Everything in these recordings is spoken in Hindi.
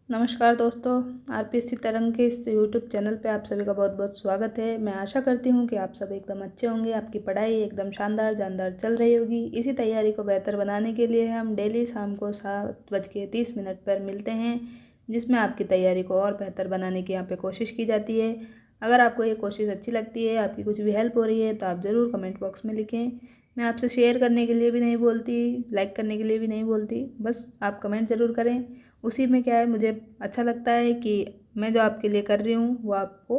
नमस्कार दोस्तों, आरपीएससी तरंग के इस यूट्यूब चैनल पे आप सभी का बहुत बहुत स्वागत है। मैं आशा करती हूँ कि आप सब एकदम अच्छे होंगे, आपकी पढ़ाई एकदम शानदार जानदार चल रही होगी। इसी तैयारी को बेहतर बनाने के लिए हम डेली शाम को 7:30 पर मिलते हैं, जिसमें आपकी तैयारी को और बेहतर बनाने की यहाँ पे कोशिश की जाती है। अगर आपको ये कोशिश अच्छी लगती है, आपकी कुछ भी हेल्प हो रही है, तो आप ज़रूर कमेंट बॉक्स में लिखें। मैं आपसे शेयर करने के लिए भी नहीं बोलती, लाइक करने के लिए भी नहीं बोलती, बस आप कमेंट ज़रूर करें। उसी में क्या है, मुझे अच्छा लगता है कि मैं जो आपके लिए कर रही हूँ वो आपको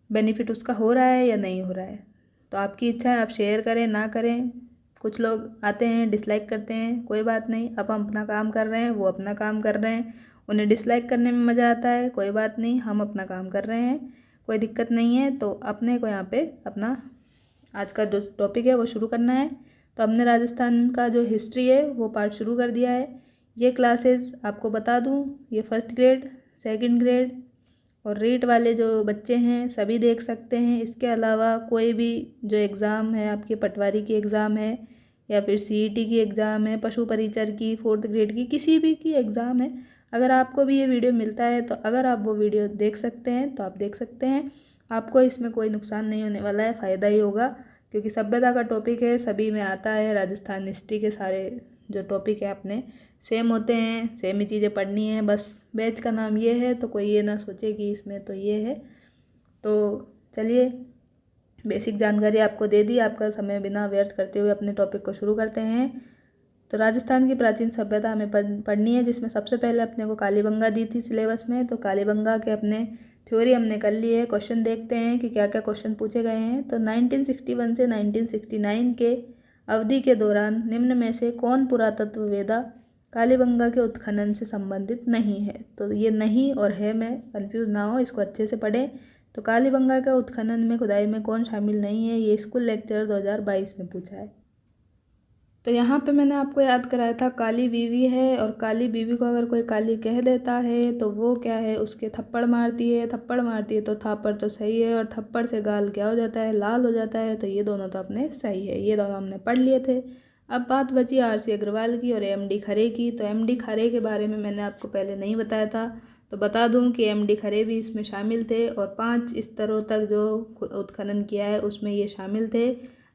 बेनिफिट उसका हो रहा है या नहीं हो रहा है। तो आपकी इच्छा है, आप शेयर करें ना करें। कुछ लोग आते हैं डिसलाइक करते हैं, कोई बात नहीं। अब हम अपना काम कर रहे हैं, वो अपना काम कर रहे हैं। उन्हें डिसलाइक करने में मज़ा आता है, कोई बात नहीं, हम अपना काम कर रहे हैं, कोई दिक्कत नहीं है। तो अपने को यहाँ पे अपना आज का जो टॉपिक है वो शुरू करना है। तो हमने राजस्थान का जो हिस्ट्री है वो पार्ट शुरू कर दिया है। ये क्लासेस आपको बता दूं, ये फर्स्ट ग्रेड, सेकंड ग्रेड और रीट वाले जो बच्चे हैं सभी देख सकते हैं। इसके अलावा कोई भी जो एग्ज़ाम है, आपके पटवारी की एग्ज़ाम है या फिर सीईटी की एग्ज़ाम है, पशु परिचर की, फोर्थ ग्रेड की, किसी भी की एग्ज़ाम है, अगर आपको भी ये वीडियो मिलता है तो अगर आप वो वीडियो देख सकते हैं तो आप देख सकते हैं। आपको इसमें कोई नुकसान नहीं होने वाला है, फ़ायदा ही होगा, क्योंकि सभ्यता का टॉपिक है, सभी में आता है। राजस्थान हिस्ट्री के सारे जो टॉपिक है अपने सेम होते हैं, सेम ही चीज़ें पढ़नी है। बस बैच का नाम ये है, तो कोई ये ना सोचे कि इसमें तो ये है। तो चलिए, बेसिक जानकारी आपको दे दी, आपका समय बिना व्यर्थ करते हुए अपने टॉपिक को शुरू करते हैं। तो राजस्थान की प्राचीन सभ्यता हमें पढ़नी है, जिसमें सबसे पहले अपने को कालीबंगा दी थी सिलेबस में। तो कालीबंगा के अपने थ्योरी हमने कर ली है। क्वेश्चन देखते हैं कि क्या क्या क्वेश्चन पूछे गए हैं। तो 1961 से 1969 के अवधि के दौरान निम्न में से कौन पुरातत्ववेदा कालीबंगा के उत्खनन से संबंधित नहीं है। तो ये नहीं और है में कंफ्यूज ना हो, इसको अच्छे से पढ़ें। तो कालीबंगा के उत्खनन में खुदाई में कौन शामिल नहीं है, ये स्कूल लेक्चर 2022 में पूछा है। तो यहाँ पे मैंने आपको याद कराया था काली बीवी है, और काली बीवी को अगर कोई काली कह देता है तो वो क्या है, उसके थप्पड़ मारती है। थप्पड़ मारती है तो थापड़ तो सही है, और थप्पड़ से गाल क्या हो जाता है, लाल हो जाता है। तो ये दोनों तो अपने सही है, ये दोनों हमने पढ़ लिए थे। अब बात बची आरसी अग्रवाल की और एमडी खरे की। तो एमडी खरे के बारे में मैंने आपको पहले नहीं बताया था, तो बता दूं कि एमडी खरे भी इसमें शामिल थे, और 5 स्तरों तक जो उत्खनन किया है उसमें ये शामिल थे।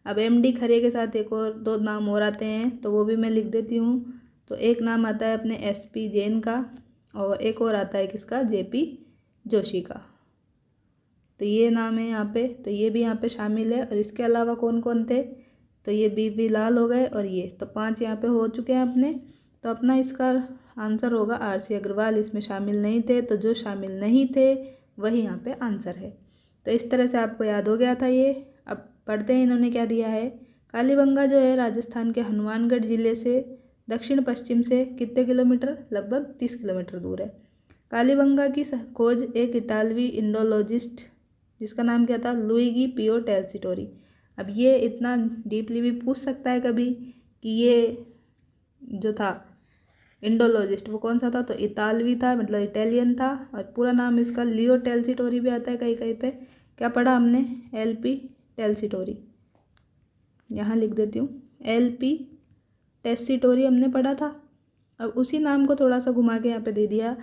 अब एमडी खरे के साथ एक और 2 नाम और आते हैं, तो वो भी मैं लिख देती हूँ। तो एक नाम आता है अपने एसपी जैन का, और एक और आता है किसका, जेपी जोशी का। तो ये नाम है यहाँ पे, तो ये भी यहाँ पे शामिल है। और इसके अलावा कौन कौन थे, तो ये बीबी लाल हो गए, और ये तो 5 यहाँ पे हो चुके हैं अपने। तो अपना इसका आंसर होगा आरसी अग्रवाल, इसमें शामिल नहीं थे। तो जो शामिल नहीं थे वही यहाँ पे आंसर है। तो इस तरह से आपको याद हो गया था ये। अब पढ़ते हैं इन्होंने क्या दिया है। कालीबंगा जो है राजस्थान के हनुमानगढ़ जिले से दक्षिण पश्चिम से कितने किलोमीटर, लगभग 30 किलोमीटर दूर है। कालीबंगा की खोज एक इटालवी इंडोलॉजिस्ट, जिसका नाम क्या था, लुइगी पियो टेल्सिटोरी। अब ये इतना डीपली भी पूछ सकता है कभी कि ये जो था इंडोलॉजिस्ट वो कौन सा था, तो इतालवी था, मतलब इटालियन था। और पूरा नाम इसका लियो टेल्सिटोरी भी आता है कहीं कहीं पे। क्या पढ़ा हमने, एलपी टेल्सिटोरी, यहाँ लिख देती हूँ, एलपी टेल्सिटोरी हमने पढ़ा था। अब उसी नाम को थोड़ा सा घुमा के यहाँ पे दे दिया,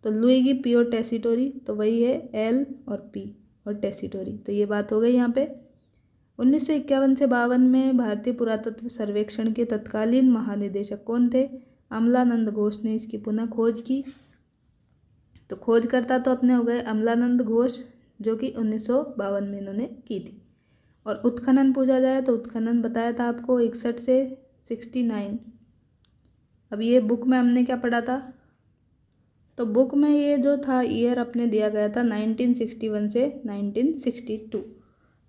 तो लुइगी पियो टेल्सिटोरी, तो वही है एल और पी और टेल्सिटोरी। तो ये बात हो गई यहाँ पे। 1951 से 52 में भारतीय पुरातत्व सर्वेक्षण के तत्कालीन महानिदेशक कौन थे, अमलानंद घोष ने इसकी पुनः खोज की। तो खोजकर्ता तो अपने हो गए अमलानंद घोष, जो कि 1952 में इन्होंने की थी। और उत्खनन पूछा जाए तो उत्खनन बताया था आपको 61 से 69। अब ये बुक में हमने क्या पढ़ा था, तो बुक में ये जो था ईयर अपने दिया गया था 1961 से 1962।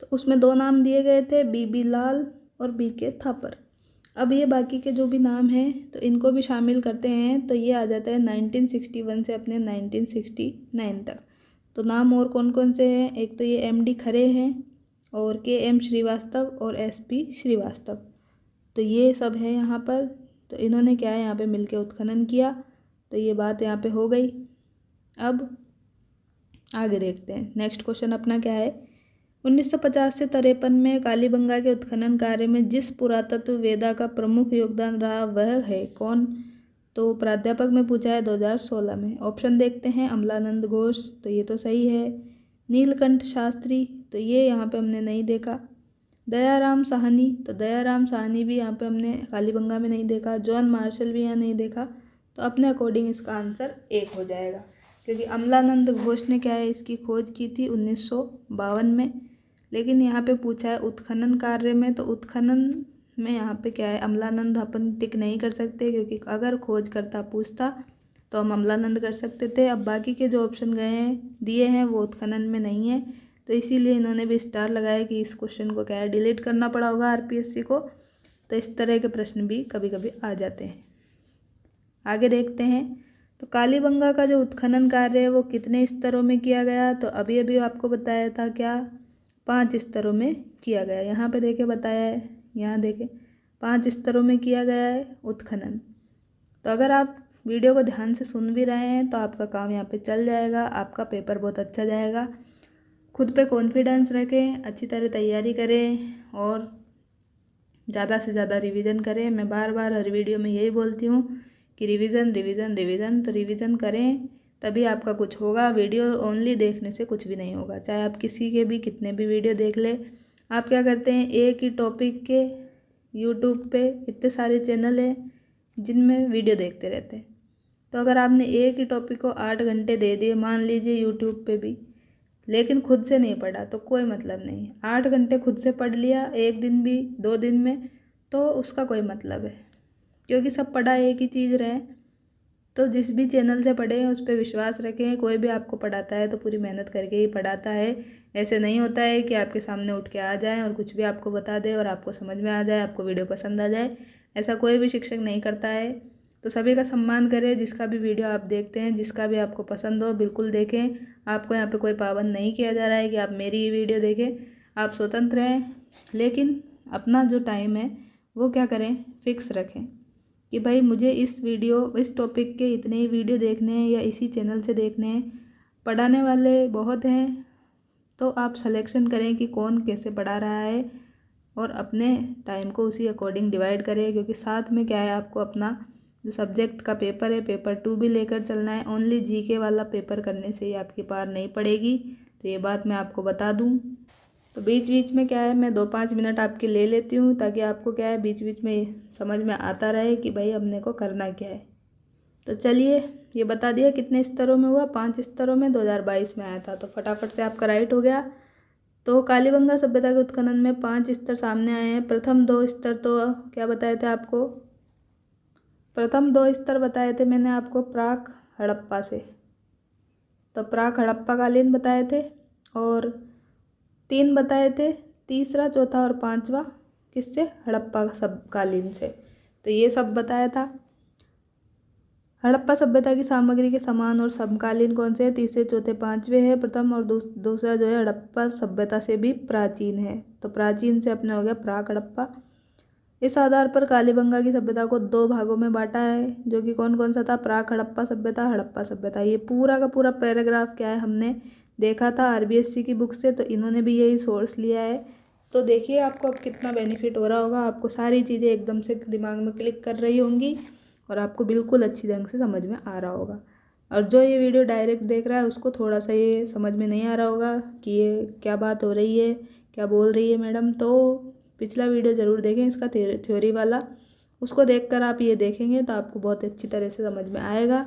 तो उसमें 2 नाम दिए गए थे, बीबी लाल और बीके थापर। अब ये बाकी के जो भी नाम हैं तो इनको भी शामिल करते हैं, तो ये आ जाता है 1961 से अपने 1969 तक। तो नाम और कौन कौन से हैं, एक तो ये एमडी खरे हैं, और के एम श्रीवास्तव और एसपी श्रीवास्तव। तो ये सब है यहाँ पर। तो इन्होंने क्या है यहाँ पे मिलके उत्खनन किया। तो ये बात यहाँ पे हो गई। अब आगे देखते हैं, नेक्स्ट क्वेश्चन अपना क्या है। 1950 से 53 में कालीबंगा के उत्खनन कार्य में जिस पुरातत्व वेदा का प्रमुख योगदान रहा वह है कौन। तो प्राध्यापक में पूछा है 2016 में। ऑप्शन देखते हैं, अमलानंद घोष, तो ये तो सही है। नीलकंठ शास्त्री, तो ये यहाँ पे हमने नहीं देखा। दयाराम साहनी, तो दयाराम साहनी भी यहाँ पे हमने कालीबंगा में नहीं देखा। जॉन मार्शल भी यहाँ नहीं देखा। तो अपने अकॉर्डिंग इसका आंसर 1 हो जाएगा, क्योंकि अमलानंद घोष ने क्या है, इसकी खोज की थी 1952 में। लेकिन यहाँ पे पूछा है उत्खनन कार्य में, तो उत्खनन में यहाँ पे क्या है, अमलानंद अपन टिक नहीं कर सकते, क्योंकि अगर खोजकर्ता पूछता तो हम अमलानंद कर सकते थे। अब बाकी के जो ऑप्शन गए हैं दिए हैं वो उत्खनन में नहीं है, तो इसीलिए इन्होंने भी स्टार लगाया कि इस क्वेश्चन को क्या है, डिलीट करना पड़ा होगा आरपीएससी को। तो इस तरह के प्रश्न भी कभी कभी आ जाते हैं। आगे देखते हैं, तो कालीबंगा का जो उत्खनन कार्य है वो कितने स्तरों में किया गया, तो अभी अभी आपको बताया था क्या, 5 स्तरों में किया गया। यहाँ पे देखे बताया है, यहाँ देखें 5 स्तरों में किया गया है उत्खनन। तो अगर आप वीडियो को ध्यान से सुन भी रहे हैं तो आपका काम यहाँ पे चल जाएगा, आपका पेपर बहुत अच्छा जाएगा। खुद पे कॉन्फिडेंस रखें, अच्छी तरह तैयारी करें और ज़्यादा से ज़्यादा रिवीजन करें। मैं बार बार हर वीडियो में यही बोलती हूँ कि रिवीजन रिवीजन रिवीजन, तो रिवीजन करें तभी आपका कुछ होगा। वीडियो ओनली देखने से कुछ भी नहीं होगा, चाहे आप किसी के भी कितने भी वीडियो देख ले। आप क्या करते हैं, एक ही टॉपिक के यूट्यूब पे इतने सारे चैनल हैं जिनमें वीडियो देखते रहते हैं। तो अगर आपने एक ही टॉपिक को 8 घंटे दे दिए, मान लीजिए यूट्यूब पे भी, लेकिन खुद से नहीं पढ़ा तो कोई मतलब नहीं है। 8 घंटे खुद से पढ़ लिया एक दिन भी 2 दिन में, तो उसका कोई मतलब है, क्योंकि सब पढ़ा एक ही चीज़ रहे। तो जिस भी चैनल से पढ़े उस पर विश्वास रखें। कोई भी आपको पढ़ाता है तो पूरी मेहनत करके ही पढ़ाता है। ऐसे नहीं होता है कि आपके सामने उठ के आ जाए और कुछ भी आपको बता दे और आपको समझ में आ जाए, आपको वीडियो पसंद आ जाए। ऐसा कोई भी शिक्षक नहीं करता है। तो सभी का सम्मान करें, जिसका भी वीडियो आप देखते हैं, जिसका भी आपको पसंद हो बिल्कुल देखें। आपको यहाँ पे कोई पाबंद नहीं किया जा रहा है कि आप मेरी ही वीडियो देखें, आप स्वतंत्र हैं। लेकिन अपना जो टाइम है वो क्या करें, फिक्स रखें कि भाई मुझे इस टॉपिक के इतने ही वीडियो देखने हैं या इसी चैनल से देखने हैं। पढ़ाने वाले बहुत हैं, तो आप सिलेक्शन करें कि कौन कैसे पढ़ा रहा है और अपने टाइम को उसी अकॉर्डिंग डिवाइड करें। क्योंकि साथ में क्या है, आपको अपना जो सब्जेक्ट का पेपर है, पेपर 2 भी लेकर चलना है। ओनली जीके वाला पेपर करने से ही आपकी पार नहीं पड़ेगी, तो ये बात मैं आपको बता दूं। तो बीच बीच में क्या है, मैं 2-5 मिनट आपके ले लेती हूँ ताकि आपको क्या है बीच बीच में समझ में आता रहे कि भाई अपने को करना क्या है। तो चलिए, ये बता दिया कितने स्तरों में हुआ, 5 स्तरों में 2022 में आया था। तो फटाफट से आपका राइट हो गया। तो कालीबंगा सभ्यता के उत्खनन में 5 स्तर सामने आए हैं। प्रथम 2 स्तर तो क्या बताए थे आपको, प्रथम 2 स्तर बताए थे मैंने आपको प्राक हड़प्पा से, तो प्राक हड़प्पा कालीन बताए थे। और 3 बताए थे, तीसरा चौथा और 5वां किससे, हड़प्पा सब कालीन से। तो ये सब बताया था। हड़प्पा सभ्यता की सामग्री के समान और समकालीन कौन से है, तीसरे चौथे 5वें है। प्रथम और दूसरा जो है हड़प्पा सभ्यता से भी प्राचीन है, तो प्राचीन से अपने हो गया प्राक हड़प्पा। इस आधार पर कालीबंगा की सभ्यता को 2 भागों में बांटा है, जो कि कौन कौन सा था, प्राक हड़प्पा सभ्यता, हड़प्पा सभ्यता। ये पूरा का पूरा पैराग्राफ क्या है, हमने देखा था आरबीएससी की बुक से, तो इन्होंने भी यही सोर्स लिया है। तो देखिए आपको अब कितना बेनिफिट हो रहा होगा, आपको सारी चीज़ें एकदम से दिमाग में क्लिक कर रही होंगी और आपको बिल्कुल अच्छी ढंग से समझ में आ रहा होगा। और जो ये वीडियो डायरेक्ट देख रहा है उसको थोड़ा सा ये समझ में नहीं आ रहा होगा कि ये क्या बात हो रही है, क्या बोल रही है मैडम, तो पिछला वीडियो ज़रूर देखें इसका थ्योरी वाला। उसको देखकर आप ये देखेंगे तो आपको बहुत अच्छी तरह से समझ में आएगा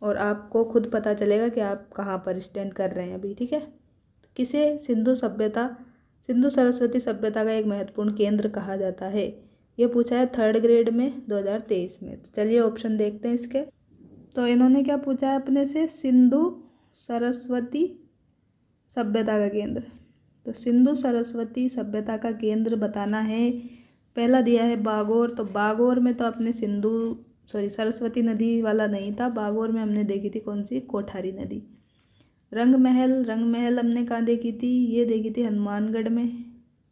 और आपको खुद पता चलेगा कि आप कहाँ पर स्टैंड कर रहे हैं अभी। ठीक है, किसे सिंधु सरस्वती सभ्यता का एक महत्वपूर्ण केंद्र कहा जाता है, ये पूछा है 3rd ग्रेड में 2023 में। तो चलिए ऑप्शन देखते हैं इसके। तो इन्होंने क्या पूछा है अपने से, सिंधु सरस्वती सभ्यता का केंद्र। तो सिंधु सरस्वती सभ्यता का केंद्र बताना है। पहला दिया है बागोर, तो बागोर में तो अपने सरस्वती नदी वाला नहीं था। बागोर में हमने देखी थी कौन सी, कोठारी नदी। रंग महल हमने कहाँ देखी थी, ये देखी थी हनुमानगढ़ में,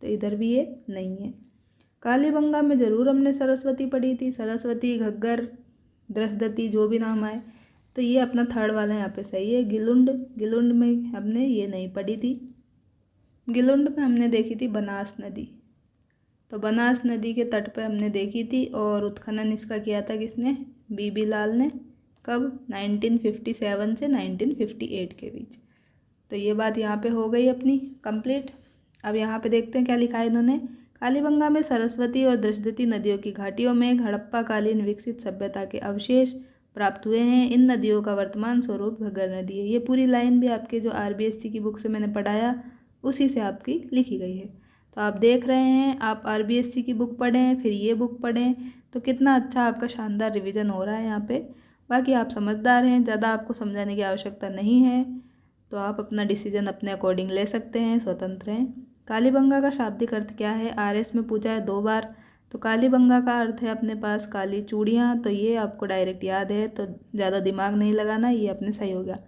तो इधर भी ये नहीं है। कालीबंगा में ज़रूर हमने सरस्वती पढ़ी थी, सरस्वती, घग्गर, दृशदती, जो भी नाम आए। तो ये अपना 3rd वाला यहाँ पे सही है। गिलुंड में हमने ये नहीं पढ़ी थी। गिलुंड में हमने देखी थी बनास नदी, तो बनास नदी के तट पे हमने देखी थी। और उत्खनन इसका किया था किसने, बीबी लाल ने। कब? 1957 से 1958 के बीच। तो ये बात यहाँ पे हो गई अपनी कंप्लीट। अब यहाँ पे देखते हैं क्या लिखा है इन्होंने। कालीबंगा में सरस्वती और दृष्टि नदियों की घाटियों में हड़प्पा कालीन विकसित सभ्यता के अवशेष प्राप्त हुए हैं। इन नदियों का वर्तमान स्वरूप घग्गर नदी है। ये पूरी लाइन भी आपके जो आरबीएससी की बुक से मैंने पढ़ाया उसी से आपकी लिखी गई है। तो आप देख रहे हैं, आप आरबीएससी की बुक पढ़ें फिर ये बुक पढ़ें तो कितना अच्छा आपका शानदार रिवीजन हो रहा है यहाँ पे। बाकी आप समझदार हैं, ज़्यादा आपको समझाने की आवश्यकता नहीं है, तो आप अपना डिसीजन अपने अकॉर्डिंग ले सकते हैं, स्वतंत्र हैं। कालीबंगा का शाब्दिक अर्थ क्या है? आरएस में पूछा है 2 बार। तो कालीबंगा का अर्थ है अपने पास काली चूड़ियाँ, तो ये आपको डायरेक्ट याद है, तो ज़्यादा दिमाग नहीं लगाना, ये अपने सही हो गया।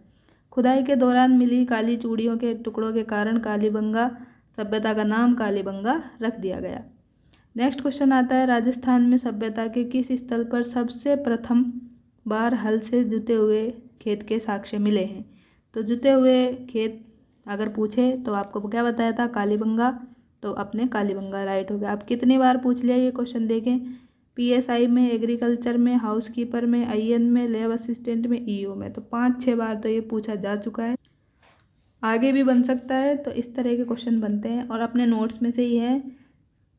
खुदाई के दौरान मिली काली चूड़ियों के टुकड़ों के कारण कालीबंगा सभ्यता का नाम कालीबंगा रख दिया गया। नेक्स्ट क्वेश्चन आता है, राजस्थान में सभ्यता के किस स्थल पर सबसे प्रथम बार हल से जुते हुए खेत के साक्ष्य मिले हैं? तो जुते हुए खेत अगर पूछे तो आपको क्या बताया था? कालीबंगा। तो अपने कालीबंगा राइट हो गया। आप कितनी बार पूछ लिया ये क्वेश्चन देखें। पीएसआई में, एग्रीकल्चर में, हाउसकीपर में, आईएन में, लैब असिस्टेंट में, ईओ में। तो 5-6 बार तो ये पूछा जा चुका है, आगे भी बन सकता है। तो इस तरह के क्वेश्चन बनते हैं और अपने नोट्स में से ही है,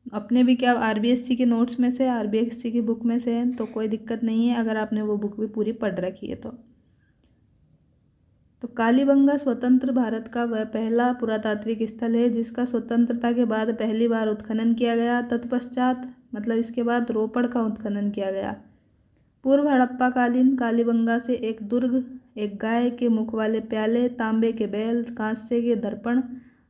अपने भी क्या आरबीएससी के नोट्स में से, आरबीएससी की बुक में से है, तो कोई दिक्कत नहीं है अगर आपने वो बुक भी पूरी पढ़ रखी है तो कालीबंगा स्वतंत्र भारत का वह पहला पुरातात्विक स्थल है जिसका स्वतंत्रता के बाद पहली बार उत्खनन किया गया। तत्पश्चात मतलब इसके बाद रोपड़ का उत्खनन किया गया। पूर्व हड़प्पा कालीन कालीबंगा से एक दुर्ग, एक गाय के मुख वाले प्याले, तांबे के बैल, कांसे के दर्पण,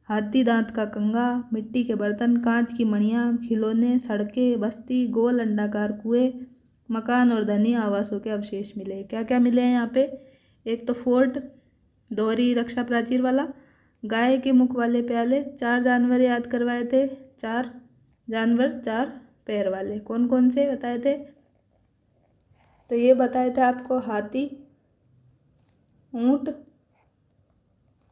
हाथी दांत का कंगा, मिट्टी के बर्तन, कांच की मणियाँ, खिलौने, सड़कें, बस्ती, गोल अंडाकार कुएं, मकान और धनी आवासों के अवशेष मिले। क्या क्या मिले हैं यहाँ पे? एक तो फोर्ट, दोहरी रक्षा प्राचीर वाला, गाय के मुख वाले प्याले, 4 जानवर याद करवाए थे, 4 जानवर 4 पैर वाले, कौन कौन से बताए थे? तो ये बताए थे आपको हाथी, ऊंट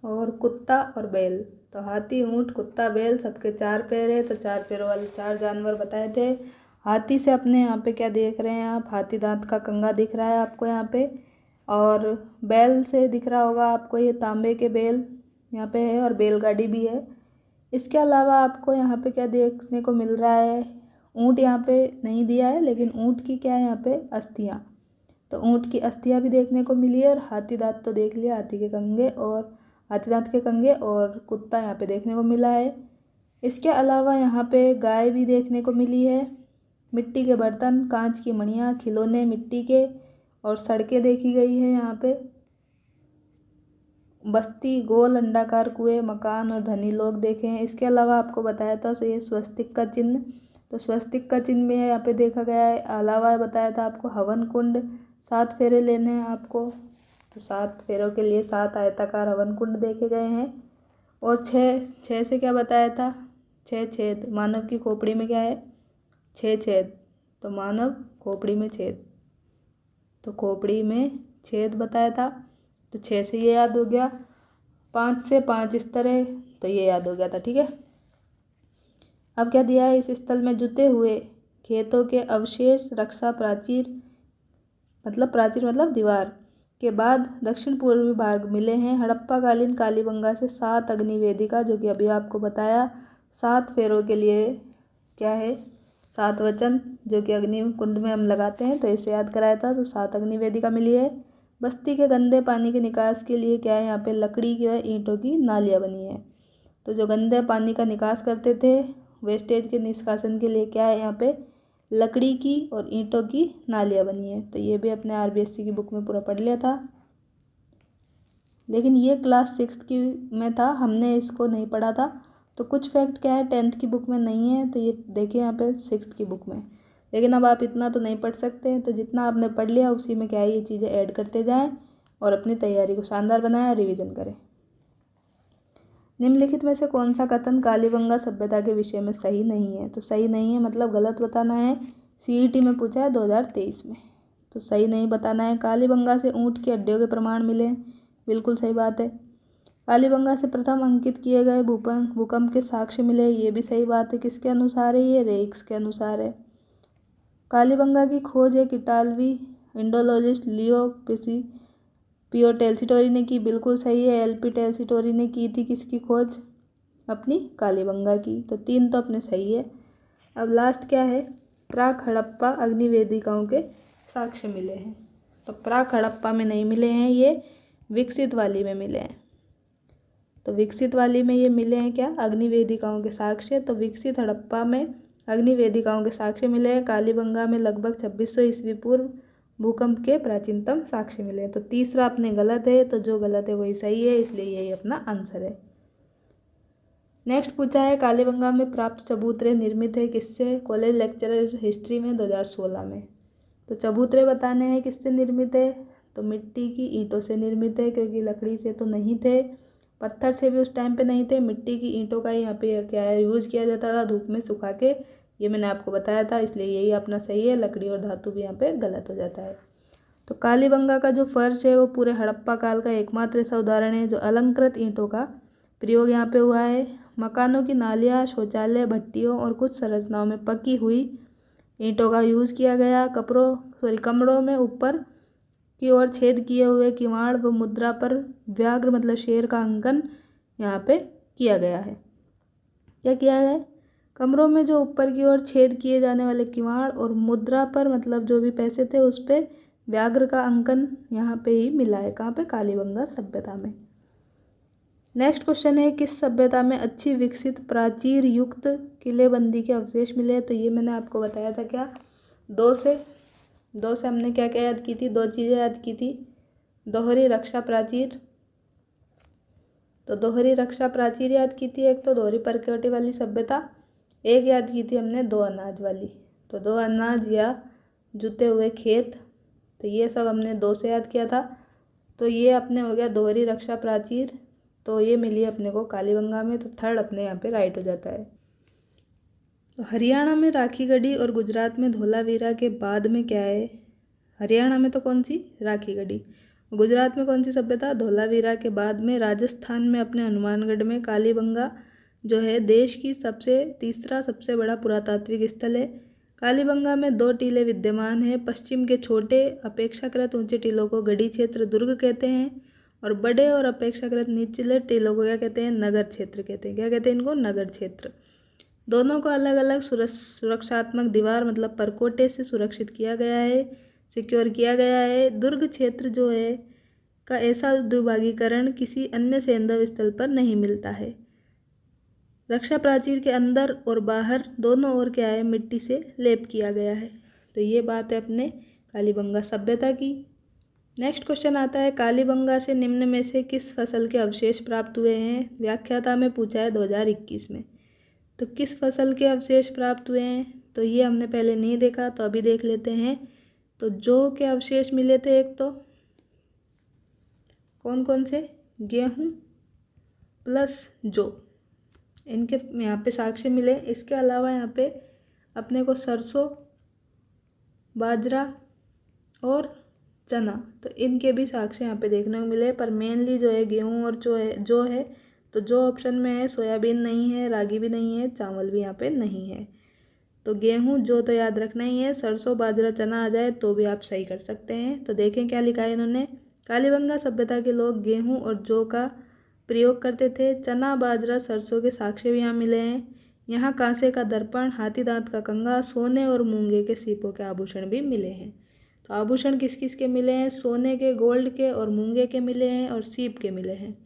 और कुत्ता और बैल। तो हाथी, ऊंट, कुत्ता, बैल सबके 4 पैर है, तो 4 पैरों वाले 4 जानवर बताए थे। हाथी से अपने यहाँ पे क्या देख रहे हैं आप? हाथी दांत का कंगा दिख रहा है आपको यहाँ पे, और बैल से दिख रहा होगा आपको ये तांबे के बैल यहाँ पे है, और बैलगाड़ी भी है। इसके अलावा आपको यहाँ पे क्या देखने को मिल रहा है? ऊँट यहाँ पे नहीं दिया है, लेकिन ऊँट की क्या है यहाँ पे? अस्थियाँ। तो ऊँट की अस्थियाँ भी देखने को मिली है, और हाथी दांत तो देख लिया, हाथी के कंगे और हाथी दांत के कंगे, और कुत्ता यहाँ पे देखने को मिला है। इसके अलावा यहाँ पे गाय भी देखने को मिली है, मिट्टी के बर्तन, कांच की मणियाँ, खिलौने मिट्टी के, और सड़कें देखी गई है यहाँ पे, बस्ती, गोल अंडाकार कुएं, मकान और धनी लोग देखे हैं। इसके अलावा आपको बताया था ये स्वस्तिक का चिन्ह, तो स्वस्तिक का चिन्ह भी यहाँ पे देखा गया है। अलावा बताया था आपको हवन कुंड, 7 फेरे लेने हैं आपको, तो 7 फेरों के लिए 7 आयताकार हवन कुंड देखे गए हैं। और 6 से क्या बताया था? 6 छेद, मानव की खोपड़ी में क्या है? 6 छेद, तो मानव खोपड़ी में छेद, तो खोपड़ी में छेद बताया था, तो 6 से ये याद हो गया। 5 से 5 इस तरह, तो ये याद हो गया था, ठीक है। अब क्या दिया है? इस स्थल में जुते हुए खेतों के अवशेष रक्षा प्राचीर मतलब दीवार के बाद दक्षिण पूर्वी भाग मिले हैं। हड़प्पा कालीन कालीबंगा से 7 अग्नि वेदिका, जो कि अभी आपको बताया, 7 फेरों के लिए क्या है? 7 वचन, जो कि अग्नि कुंड में हम लगाते हैं, तो इसे याद कराया था। तो 7 अग्नि वेदिका मिली है। बस्ती के गंदे पानी के निकास के लिए क्या है? यहाँ पे लकड़ी की व ईंटों की नालियाँ बनी है। तो जो गंदे पानी का निकास करते थे, वेस्टेज के निष्कासन के लिए क्या है? यहाँ पे लकड़ी की और ईंटों की नालियाँ बनी है। तो ये भी अपने आरबीएससी की बुक में पूरा पढ़ लिया था, लेकिन ये क्लास 6 की में था, हमने इसको नहीं पढ़ा था। तो कुछ फैक्ट क्या है 10th की बुक में नहीं है, तो ये देखिए यहाँ पे 6th की बुक में। लेकिन अब आप इतना तो नहीं पढ़ सकते, तो जितना आपने पढ़ लिया उसी में क्या है, ये चीज़ें ऐड करते जाएं और अपनी तैयारी को शानदार बनाएं, रिवीजन करें। निम्नलिखित में से कौन सा कथन कालीबंगा सभ्यता के विषय में सही नहीं है? तो सही नहीं है मतलब गलत बताना है। सीईटी में पूछा है 2023 में, तो सही नहीं बताना है। कालीबंगा से ऊँट की हड्डियों के प्रमाण मिले, बिल्कुल सही बात है। कालीबंगा से प्रथम अंकित किए गए भूकंप के साक्ष्य मिले, ये भी सही बात है। किसके अनुसार है? ये रेक्स के अनुसार है। कालीबंगा की खोज एक इटालवी इंडोलॉजिस्ट लियो पियो टेल्सिटोरी ने की, बिल्कुल सही है। एलपी टेल्सिटोरी ने की थी किसकी खोज? अपनी कालीबंगा की। तो 3 तो अपने सही है। अब लास्ट क्या है? प्राक हड़प्पा अग्निवेदिकाओं के साक्ष्य मिले हैं। तो प्राक हड़प्पा में नहीं मिले हैं, ये विकसित वाली में मिले हैं। तो विकसित वाली में ये मिले हैं क्या? अग्निवेदिकाओं के साक्ष्य। तो विकसित हड़प्पा में अग्निवेदिकाओं के साक्ष्य मिले हैं। कालीबंगा में लगभग 2600 ईस्वी पूर्व भूकंप के प्राचीनतम साक्ष्य मिले हैं। तो तीसरा अपने गलत है, तो जो गलत है वही सही है, इसलिए यही अपना आंसर है। नेक्स्ट पूछा है, कालीबंगा में प्राप्त चबूतरे निर्मित है किससे? कॉलेज लेक्चरर हिस्ट्री में 2016 में। तो चबूतरे बताने हैं किससे निर्मित है? तो मिट्टी की ईंटों से निर्मित है, क्योंकि लकड़ी से तो नहीं थे, पत्थर से भी उस टाइम पे नहीं थे। मिट्टी की ईंटों का यहाँ पे क्या है यूज़ किया जाता था, धूप में सुखा के। ये मैंने आपको बताया था, इसलिए यही अपना सही है। लकड़ी और धातु भी यहाँ पे गलत हो जाता है। तो कालीबंगा का जो फर्श है वो पूरे हड़प्पा काल का एकमात्र ऐसा उदाहरण है जो अलंकृत ईंटों का प्रयोग यहाँ पे हुआ है। मकानों की नालियाँ, शौचालय, भट्टियों और कुछ संरचनाओं में पकी हुई ईंटों का यूज़ किया गया। कमरों में ऊपर की ओर छेद किए हुए किवाड़ व मुद्रा पर व्याघ्र मतलब शेर का अंकन यहाँ पे किया गया है। क्या किया है? कमरों में जो ऊपर की ओर छेद किए जाने वाले किवाड़ और मुद्रा पर मतलब जो भी पैसे थे उस पर व्याघ्र का अंकन यहाँ पे ही मिला है। कहाँ पे? कालीबंगा सभ्यता में। नेक्स्ट क्वेश्चन है, किस सभ्यता में अच्छी विकसित प्राचीर युक्त किलेबंदी के अवशेष मिले? तो ये मैंने आपको बताया था क्या, दो से हमने क्या क्या याद की थी? 2 चीज़ें याद की थी। दोहरी रक्षा प्राचीर, तो दोहरी रक्षा प्राचीर याद की थी एक, तो दोहरी परकोटे वाली सभ्यता। एक याद की थी हमने 2 अनाज वाली, तो 2 अनाज या जुते हुए खेत। तो ये सब हमने 2 से याद किया था। तो ये अपने हो गया दोहरी रक्षा प्राचीर, तो ये मिली अपने को कालीबंगा में। तो थर्ड अपने यहाँ पे राइट हो जाता है। तो हरियाणा में राखीगढ़ी और गुजरात में धोलावीरा के बाद में क्या है? हरियाणा में तो कौन सी? राखीगढ़ी। गुजरात में कौन सी सभ्यता? धोलावीरा के बाद में। राजस्थान में अपने हनुमानगढ़ में कालीबंगा जो है देश की तीसरा सबसे बड़ा पुरातात्विक स्थल है। कालीबंगा में 2 टीले विद्यमान हैं। पश्चिम के छोटे अपेक्षाकृत ऊंचे टीलों को गढ़ी क्षेत्र दुर्ग कहते हैं, और बड़े और अपेक्षाकृत निचले टीलों को क्या कहते हैं? नगर क्षेत्र कहते हैं। क्या कहते हैं इनको? नगर क्षेत्र। दोनों को अलग अलग सुरक्षात्मक दीवार मतलब परकोटे से सुरक्षित किया गया है, सिक्योर किया गया है। दुर्ग क्षेत्र जो है का ऐसा द्विभागीकरण किसी अन्य सैंधव स्थल पर नहीं मिलता है। रक्षा प्राचीर के अंदर और बाहर दोनों ओर क्या है? मिट्टी से लेप किया गया है। तो ये बात है अपने कालीबंगा सभ्यता की। नेक्स्ट क्वेश्चन आता है, कालीबंगा से निम्न में से किस फसल के अवशेष प्राप्त हुए हैं? व्याख्याता में पूछा है 2021 में। तो किस फसल के अवशेष प्राप्त हुए हैं? तो ये हमने पहले नहीं देखा, तो अभी देख लेते हैं। तो जौ के अवशेष मिले थे एक, तो कौन कौन से? गेहूँ प्लस जौ, इनके यहाँ पे साक्ष्य मिले। इसके अलावा यहाँ पे अपने को सरसों, बाजरा और चना, तो इनके भी साक्ष्य यहाँ पे देखने को मिले। पर मेनली जो है गेहूँ और जो है तो जो ऑप्शन में है, सोयाबीन नहीं है, रागी भी नहीं है, चावल भी यहाँ पे नहीं है। तो गेहूँ जो तो याद रखना ही है, सरसों बाजरा चना आ जाए तो भी आप सही कर सकते हैं। तो देखें क्या लिखा है इन्होंने, कालीबंगा सभ्यता के लोग गेहूँ और जौ का प्रयोग करते थे। चना बाजरा सरसों के साक्ष्य भी यहाँ मिले हैं। यहाँ कांसे का दर्पण, हाथी दांत का कंगा, सोने और मूंगे के सीपों के आभूषण भी मिले हैं। तो आभूषण किस किस के मिले हैं? सोने के, गोल्ड के और मूंगे के मिले हैं, और सीप के मिले हैं।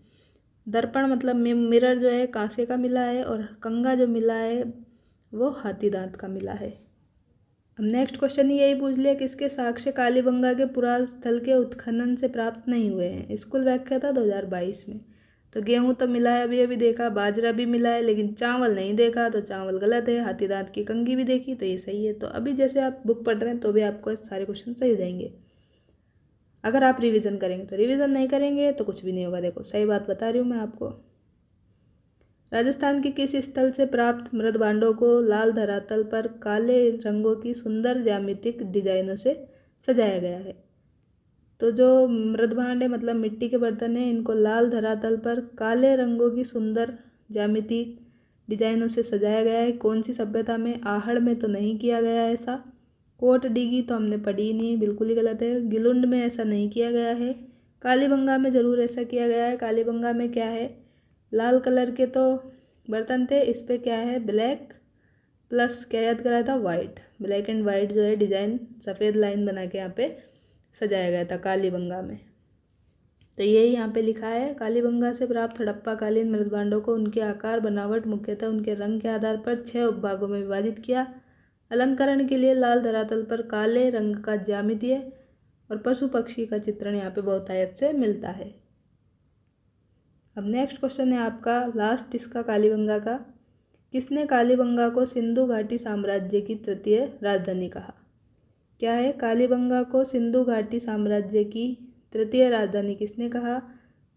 दर्पण मतलब मिरर जो है कांसे का मिला है, और कंगा जो मिला है वो हाथी दांत का मिला है। अब नेक्स्ट क्वेश्चन यही पूछ लिया, किसके साक्ष्य कालीबंगा के पुरास्थल के उत्खनन से प्राप्त नहीं हुए हैं? स्कूल व्याख्या था 2022 में। तो गेहूँ तो मिला है, अभी अभी देखा, बाजरा भी मिला है, लेकिन चावल नहीं देखा, तो चावल गलत है। हाथी दांत की कंगी भी देखी, तो ये सही है। तो अभी जैसे आप बुक पढ़ रहे हैं तो भी आपको सारे क्वेश्चन सही हो जाएंगे अगर आप रिवीजन करेंगे। तो रिवीजन नहीं करेंगे तो कुछ भी नहीं होगा। देखो सही बात बता रही हूँ मैं आपको। राजस्थान के किस स्थल से प्राप्त मृद भांडों को लाल धरातल पर काले रंगों की सुंदर ज्यामितिक डिजाइनों से सजाया गया है? तो जो मृद भांड है मतलब मिट्टी के बर्तन हैं, इनको लाल धरातल पर काले रंगों की सुंदर ज्यामितिक डिजाइनों से सजाया गया है। कौन सी सभ्यता में? आहड़ में तो नहीं किया गया ऐसा, कोट डिगी तो हमने पढ़ी ही नहीं, बिल्कुल ही गलत है। गिलुंड में ऐसा नहीं किया गया है। कालीबंगा में ज़रूर ऐसा किया गया है। कालीबंगा में क्या है, लाल कलर के तो बर्तन थे, इस पे क्या है ब्लैक प्लस क्या याद कराया था, वाइट, ब्लैक एंड वाइट जो है डिज़ाइन सफ़ेद लाइन बना के यहाँ पे सजाया गया था कालीबंगा में। तो ये यहाँ पे लिखा है, कालीबंगा से प्राप्त हड़प्पा कालीन मृदभांडों को उनके आकार बनावट मुख्यतः उनके रंग के आधार पर 6 उपभागों में विभाजित किया। अलंकरण के लिए लाल धरातल पर काले रंग का ज्यामितीय और पशु पक्षी का चित्रण यहाँ पे बहुतायत से मिलता है। अब नेक्स्ट क्वेश्चन है आपका लास्ट इसका कालीबंगा का। किसने कालीबंगा को सिंधु घाटी साम्राज्य की तृतीय राजधानी कहा? क्या है, कालीबंगा को सिंधु घाटी साम्राज्य की तृतीय राजधानी किसने कहा?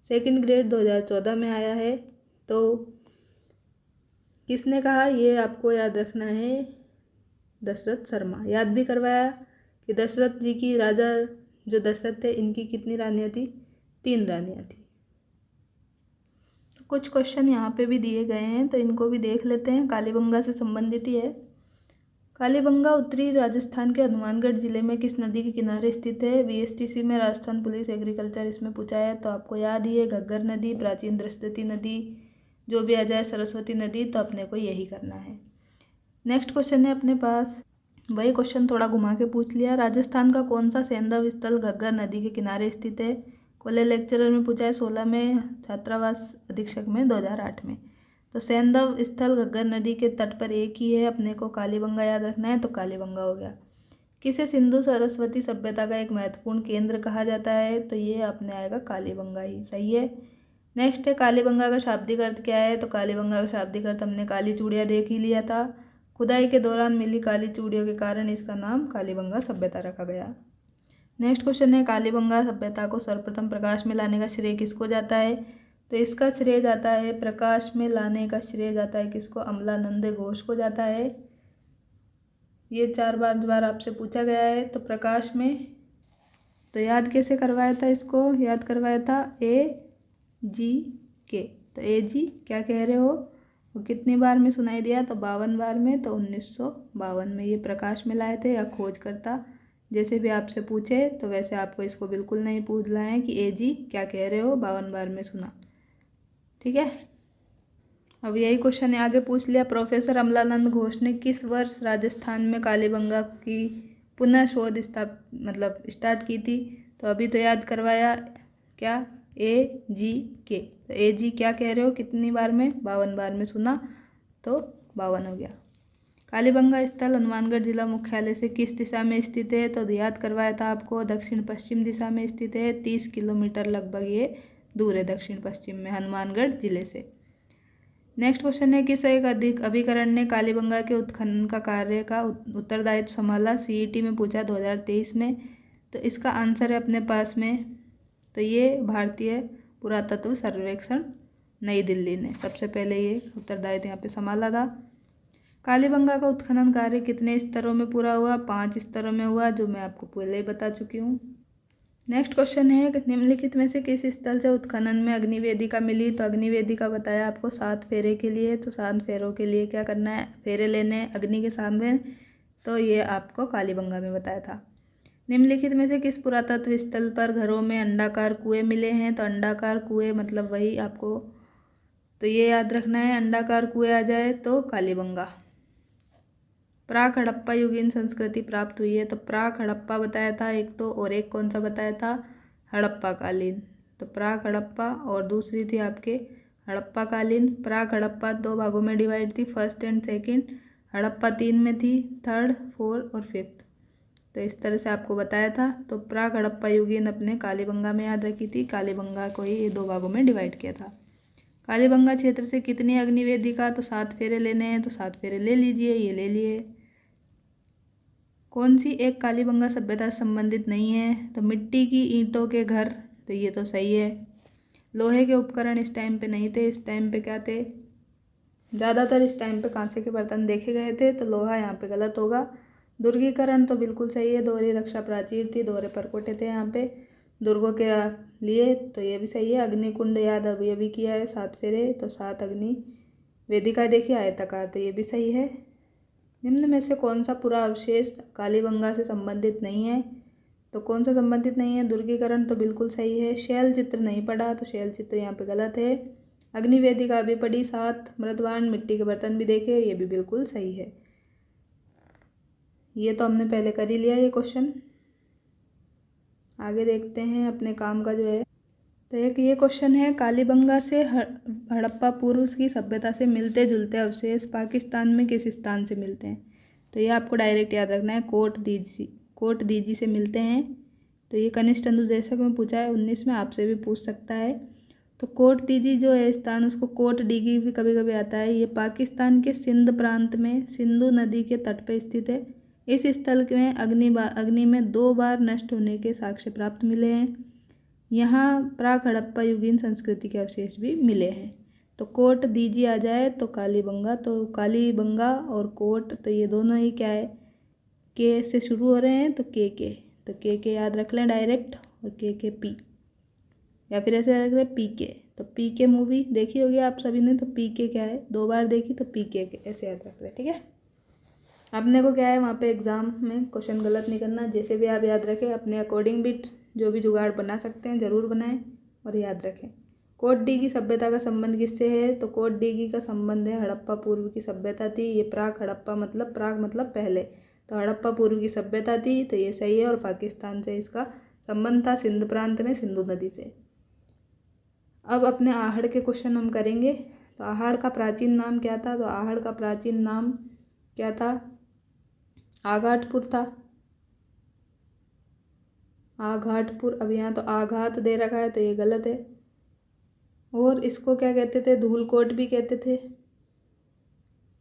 सेकंड ग्रेड 2014 में आया है। तो किसने कहा ये आपको याद रखना है, दशरथ शर्मा। याद भी करवाया कि दशरथ जी की, राजा जो दशरथ थे इनकी कितनी रानियाँ थी, 3 रानियाँ थी। तो कुछ क्वेश्चन यहाँ पे भी दिए गए हैं तो इनको भी देख लेते हैं, कालीबंगा से संबंधित ही है। कालीबंगा उत्तरी राजस्थान के हनुमानगढ़ जिले में किस नदी के किनारे स्थित है? VSTC में राजस्थान पुलिस एग्रीकल्चर इसमें पूछा है तो आपको याद ही है, घग्गर नदी, प्राचीन दृष्टि नदी, जो भी आ जाए सरस्वती नदी, तो अपने को यही करना है। नेक्स्ट क्वेश्चन है अपने पास, वही क्वेश्चन थोड़ा घुमा के पूछ लिया। राजस्थान का कौन सा सैंधव स्थल घग्गर नदी के किनारे स्थित है? कॉलेज लेक्चरर में पूछा है 16 में, छात्रावास अधीक्षक में 2008 में। तो सैंधव स्थल घग्गर नदी के तट पर एक ही है, अपने को कालीबंगा याद रखना है, तो कालीबंगा हो गया। किसे सिंधु सरस्वती सभ्यता का एक महत्वपूर्ण केंद्र कहा जाता है? तो ये अपने आएगा कालीबंगा ही, सही है। नेक्स्ट है, कालीबंगा का शाब्दिक अर्थ क्या है? तो कालीबंगा का शाब्दिक अर्थ हमने काली चूड़ियाँ देख ही लिया था। खुदाई के दौरान मिली काली चूड़ियों के कारण इसका नाम कालीबंगा सभ्यता रखा गया। नेक्स्ट क्वेश्चन है, कालीबंगा सभ्यता को सर्वप्रथम प्रकाश में लाने का श्रेय किसको जाता है? तो इसका श्रेय जाता है, प्रकाश में लाने का श्रेय जाता है किसको? अमलानंद घोष को जाता है। ये 4 बार आपसे पूछा गया है। तो प्रकाश में तो याद कैसे करवाया था, इसको याद करवाया था AGK। तो AG क्या कह रहे हो, वो कितनी बार में सुनाई दिया? तो 52 बार में। तो 1952 में ये प्रकाश में लाए थे, या खोजकर्ता जैसे भी आपसे पूछे तो वैसे आपको इसको बिल्कुल नहीं पूछना है कि AG क्या कह रहे हो, 52 बार में सुना, ठीक है। अब यही क्वेश्चन आगे पूछ लिया, प्रोफेसर अमलानंद घोष ने किस वर्ष राजस्थान में कालीबंगा की पुनः शोध स्टार्ट की थी? तो अभी तो याद करवाया, क्या, AGK। तो AG क्या कह रहे हो, कितनी बार में? 52 बार में सुना, तो 52 हो गया। कालीबंगा स्थल हनुमानगढ़ जिला मुख्यालय से किस दिशा में स्थित है? तो याद करवाया था आपको, दक्षिण पश्चिम दिशा में स्थित है। 30 किलोमीटर लगभग ये दूर है दक्षिण पश्चिम में हनुमानगढ़ जिले से। नेक्स्ट क्वेश्चन है, किस एक अभिकरण ने कालीबंगा के उत्खनन का कार्य का उत्तरदायित्व संभाला? CET में पूछा 2023 में। तो इसका आंसर है अपने पास में, तो ये भारतीय पुरातत्व सर्वेक्षण नई दिल्ली ने सबसे पहले ये उत्तरदायित्व यहाँ पे संभाला था। कालीबंगा का उत्खनन कार्य कितने स्तरों में पूरा हुआ? 5 स्तरों में हुआ, जो मैं आपको पहले ही बता चुकी हूँ। नेक्स्ट क्वेश्चन है, निम्नलिखित में से किस स्थल से उत्खनन में अग्निवेदिका मिली? तो अग्निवेदिका बताया आपको 7 फेरे के लिए। तो 7 फेरों के लिए क्या करना है, फेरे लेने अग्नि के सामने, तो ये आपको कालीबंगा में बताया था। निम्नलिखित में से किस पुरातत्व स्थल पर घरों में अंडाकार कुएं मिले हैं? तो अंडाकार कुएं मतलब वही आपको, तो ये याद रखना है, अंडाकार कुएं आ जाए तो कालीबंगा। प्राक हड़प्पा युगीन संस्कृति प्राप्त हुई है? तो प्राक हड़प्पा बताया था एक तो, और एक कौन सा बताया था, हड़प्पा कालीन। तो प्राक हड़प्पा और दूसरी थी आपके हड़प्पा कालीन। प्राक हड़प्पा 2 भागों में डिवाइड थी, फर्स्ट एंड सेकंड। हड़प्पा 3 में थी, थर्ड, फोर्थ और फिफ्थ। तो इस तरह से आपको बताया था। तो प्राक हड़प्पा युगीन अपने कालीबंगा में याद रखी थी, कालीबंगा को ही ये 2 भागों में डिवाइड किया था। कालीबंगा क्षेत्र से कितनी अग्निवेदिका? तो 7 फेरे लेने हैं, तो 7 फेरे ले लीजिए, ये ले लिए। कौन सी एक कालीबंगा सभ्यता से संबंधित नहीं है? तो मिट्टी की ईंटों के घर, तो ये तो सही है। लोहे के उपकरण इस टाइम पे नहीं थे, इस टाइम पे क्या थे, ज़्यादातर इस टाइम पे कांसे के बर्तन देखे गए थे, तो लोहा यहाँ पे गलत होगा। दुर्गीकरण तो बिल्कुल सही है, दोहरी रक्षा प्राचीर थी, दोहरे परकोटे थे यहाँ पे दुर्गों के लिए, तो ये भी सही है। अग्निकुंड याद अभी किया है, 7 फेरे, तो 7 अग्नि वेदिका देखिए आयताकार, तो ये भी सही है। निम्न में से कौन सा पूरा अवशेष कालीबंगा से संबंधित नहीं है? तो कौन सा संबंधित नहीं है? दुर्गीकरण तो बिल्कुल सही है। शैल चित्र नहीं पढ़ा, तो शैल चित्र यहाँ पे गलत है। अग्निवेदिका भी पढ़ी, 7 मृदवान मिट्टी के बर्तन भी देखे, ये भी बिल्कुल सही है। ये तो हमने पहले कर ही लिया ये क्वेश्चन। आगे देखते हैं अपने काम का जो है। तो एक ये क्वेश्चन है, कालीबंगा से हड़प्पा पूर्व की सभ्यता से मिलते जुलते अवशेष पाकिस्तान में किस स्थान से मिलते हैं? तो ये आपको डायरेक्ट याद रखना है, कोट दीजी से मिलते हैं। तो ये कनिष्ठ अनुदेशक में पूछा है, 19 में आपसे भी पूछ सकता है। तो कोट दीजी जो है स्थान, उसको कोट डीगी भी कभी कभी आता है। ये पाकिस्तान के सिंध प्रांत में सिंधु नदी के तट पर स्थित है। इस स्थल में अग्नि में 2 बार नष्ट होने के साक्ष्य प्राप्त मिले हैं। यहाँ प्राक हड़प्पा युगीन संस्कृति के अवशेष भी मिले हैं। तो कोट दीजी आ जाए तो कालीबंगा, तो कालीबंगा और कोट तो ये दोनों ही क्या है, के से शुरू हो रहे हैं, तो के याद रख लें डायरेक्ट, और के पी, या फिर ऐसे रख लें पीके। तो पीके मूवी देखी होगी आप सभी ने, तो पीके क्या है, 2 बार देखी, तो पीके ऐसे याद रख लें, ठीक है। अपने को क्या है, वहाँ पे एग्ज़ाम में क्वेश्चन गलत नहीं करना, जैसे भी आप याद रखें अपने अकॉर्डिंग भी जो भी जुगाड़ बना सकते हैं ज़रूर बनाएं और याद रखें। कोट डीगी सभ्यता का संबंध किससे है? तो कोट डीगी का संबंध है हड़प्पा पूर्व की सभ्यता थी। ये प्राक हड़प्पा मतलब पहले, तो हड़प्पा पूर्व की सभ्यता थी, तो ये सही है। और पाकिस्तान से इसका संबंध था, सिंध प्रांत में सिंधु नदी से। अब अपने आहड़ के क्वेश्चन हम करेंगे। तो आहड़ का प्राचीन नाम क्या था? तो आहड़ का प्राचीन नाम क्या था? आघाटपुर था, आघाटपुर। अब यहाँ तो आघात दे रखा है, तो ये गलत है। और इसको क्या कहते थे? धूलकोट भी कहते थे।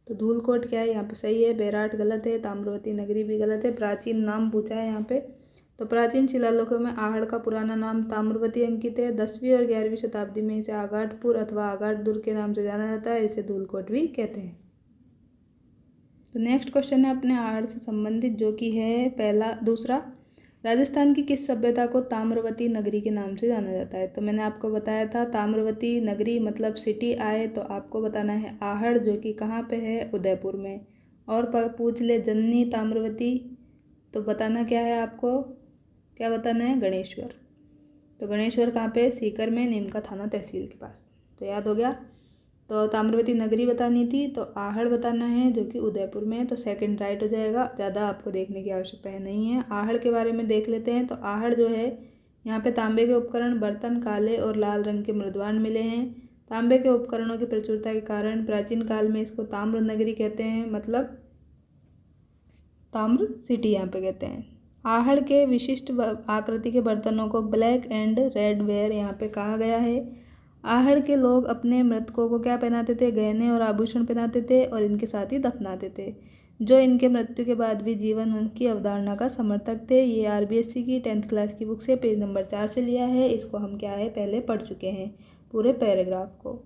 तो धूलकोट क्या है? यहाँ पे सही है। बैराट गलत है, ताम्रवती नगरी भी गलत है। प्राचीन नाम पूछा है यहाँ पे, तो प्राचीन शिलालेखों में आहड़ का पुराना नाम ताम्रवती अंकित है। 10वीं और 11वीं शताब्दी में इसे आघाटपुर अथवा आघाट दुर्ग के नाम से जाना जाता है, इसे धूलकोट भी कहते हैं। तो नेक्स्ट क्वेश्चन है अपने आहड़ से संबंधित, जो कि है दूसरा, राजस्थान की किस सभ्यता को ताम्रवती नगरी के नाम से जाना जाता है? तो मैंने आपको बताया था ताम्रवती नगरी मतलब सिटी आए, तो आपको बताना है आहड़, जो कि कहाँ पे है? उदयपुर में। और पूछ ले जननी ताम्रवती, तो बताना क्या है आपको? क्या बताना है? गणेश्वर। तो गणेश्वर कहाँ पे? सीकर में, नीमका थाना तहसील के पास। तो याद हो गया। तो ताम्रवती नगरी बतानी थी, तो आहड़ बताना है जो कि उदयपुर में है, तो सेकंड राइट हो जाएगा। ज़्यादा आपको देखने की आवश्यकता नहीं है। आहड़ के बारे में देख लेते हैं। तो आहड़ जो है, यहाँ पे तांबे के उपकरण, बर्तन काले और लाल रंग के मृदवान मिले हैं। तांबे के उपकरणों की प्रचुरता के कारण प्राचीन काल में इसको ताम्र नगरी कहते हैं, मतलब ताम्र सिटी यहाँ पे कहते हैं। आहड़ के विशिष्ट आकृति के बर्तनों को ब्लैक एंड रेड वेयर यहाँ पे कहा गया है। आहड़ के लोग अपने मृतकों को क्या पहनाते थे? गहने और आभूषण पहनाते थे और इनके साथ ही दफनाते थे, जो इनके मृत्यु के बाद भी जीवन उनकी अवधारणा का समर्थक थे। ये RBSC की 10th क्लास की बुक से पेज नंबर 4 से लिया है। इसको हम क्या है, पहले पढ़ चुके हैं पूरे पैराग्राफ को।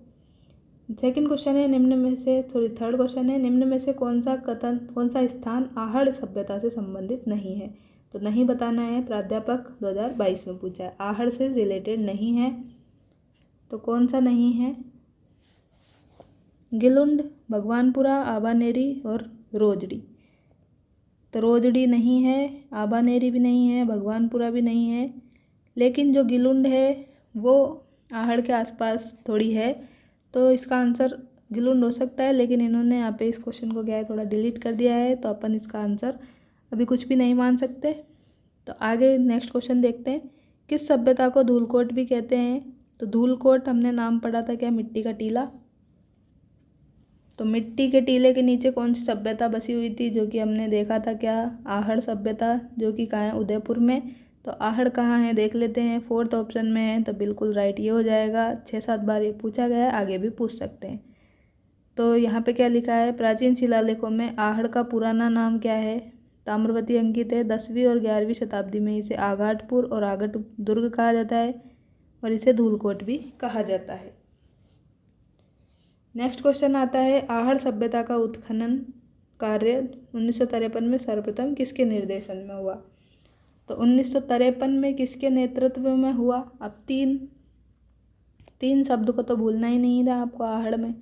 सेकंड क्वेश्चन है, थर्ड क्वेश्चन है, निम्न में से कौन सा स्थान आहड़ सभ्यता से संबंधित नहीं है? तो नहीं बताना है, प्राध्यापक 2022 में पूछा है, आहड़ से रिलेटेड नहीं है। तो कौन सा नहीं है? गिलुंड, भगवानपुरा, आबानेरी और रोजड़ी। तो रोजड़ी नहीं है, आबानेरी भी नहीं है, भगवानपुरा भी नहीं है, लेकिन जो गिलुंड है वो आहड़ के आसपास थोड़ी है, तो इसका आंसर गिलुंड हो सकता है। लेकिन इन्होंने यहाँ पे इस क्वेश्चन को क्या है, थोड़ा डिलीट कर दिया है, तो अपन इसका आंसर अभी कुछ भी नहीं मान सकते। तो आगे नेक्स्ट क्वेश्चन देखते हैं, किस सभ्यता को धूलकोट भी कहते हैं? तो धूलकोट हमने नाम पढ़ा था क्या? मिट्टी का टीला। तो मिट्टी के टीले के नीचे कौन सी सभ्यता बसी हुई थी, जो कि हमने देखा था क्या? आहड़ सभ्यता, जो कि कहाँ है? उदयपुर में। तो आहड़ कहाँ है देख लेते हैं, 4th ऑप्शन में है, तो बिल्कुल राइट ये हो जाएगा। 6-7 बार ये पूछा गया है, आगे भी पूछ सकते हैं। तो यहाँ पे क्या लिखा है, प्राचीन शिलालेखों में आहड़ का पुराना नाम क्या है? ताम्रवती अंकित है। 10वीं और 11वीं शताब्दी में इसे आघाटपुर और आघट दुर्ग कहा जाता है, और इसे धूलकोट भी कहा जाता है। नेक्स्ट क्वेश्चन आता है, आहड़ सभ्यता का उत्खनन कार्य 1953 में सर्वप्रथम किसके निर्देशन में हुआ? तो 1953 में किसके नेतृत्व में हुआ? अब तीन शब्द को तो भूलना ही नहीं था आपको आहड़ में।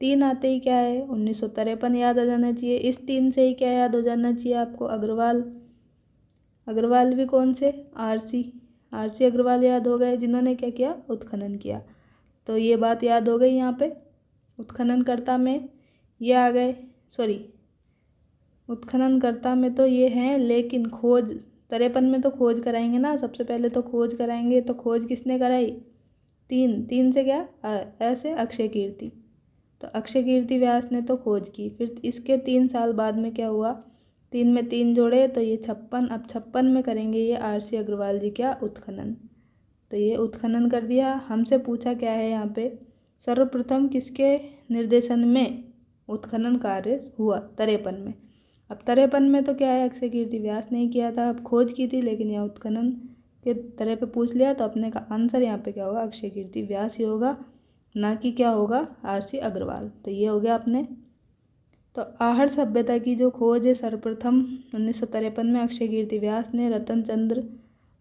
3 आते ही क्या है 1953 याद आ जाना चाहिए। इस 3 से ही क्या याद हो जाना चाहिए आपको, अग्रवाल। अग्रवाल भी कौन से, आरसी अग्रवाल याद हो गए, जिन्होंने क्या किया, उत्खनन किया। तो ये बात याद हो गई यहाँ पे। उत्खननकर्ता में ये आ गए, सॉरी उत्खननकर्ता में तो ये हैं, लेकिन खोज 53 में तो खोज कराएंगे ना, सबसे पहले तो खोज कराएंगे। तो खोज किसने कराई, 3 से क्या, ऐसे अक्षय कीर्ति। तो अक्षय कीर्ति व्यास ने तो खोज की। फिर इसके 3 साल बाद में क्या हुआ, 3 में 3 जोड़े तो ये 56। अब 56 में करेंगे ये आरसी अग्रवाल जी क्या, उत्खनन। तो ये उत्खनन कर दिया। हमसे पूछा क्या है यहाँ पे, सर्वप्रथम किसके निर्देशन में उत्खनन कार्य हुआ, 53 में। अब 53 में तो क्या है, अक्षय कीर्ति व्यास ने किया था, अब खोज की थी, लेकिन यहाँ उत्खनन के तरह पे पूछ लिया, तो अपने का आंसर यहाँ पे क्या होगा, अक्षय कीर्ति व्यास ही होगा, ना कि क्या होगा, आरसी अग्रवाल। तो ये हो गया अपने। तो आहड़ सभ्यता की जो खोज है सर्वप्रथम 1953 में अक्षय कीर्ति व्यास ने, रतन चंद्र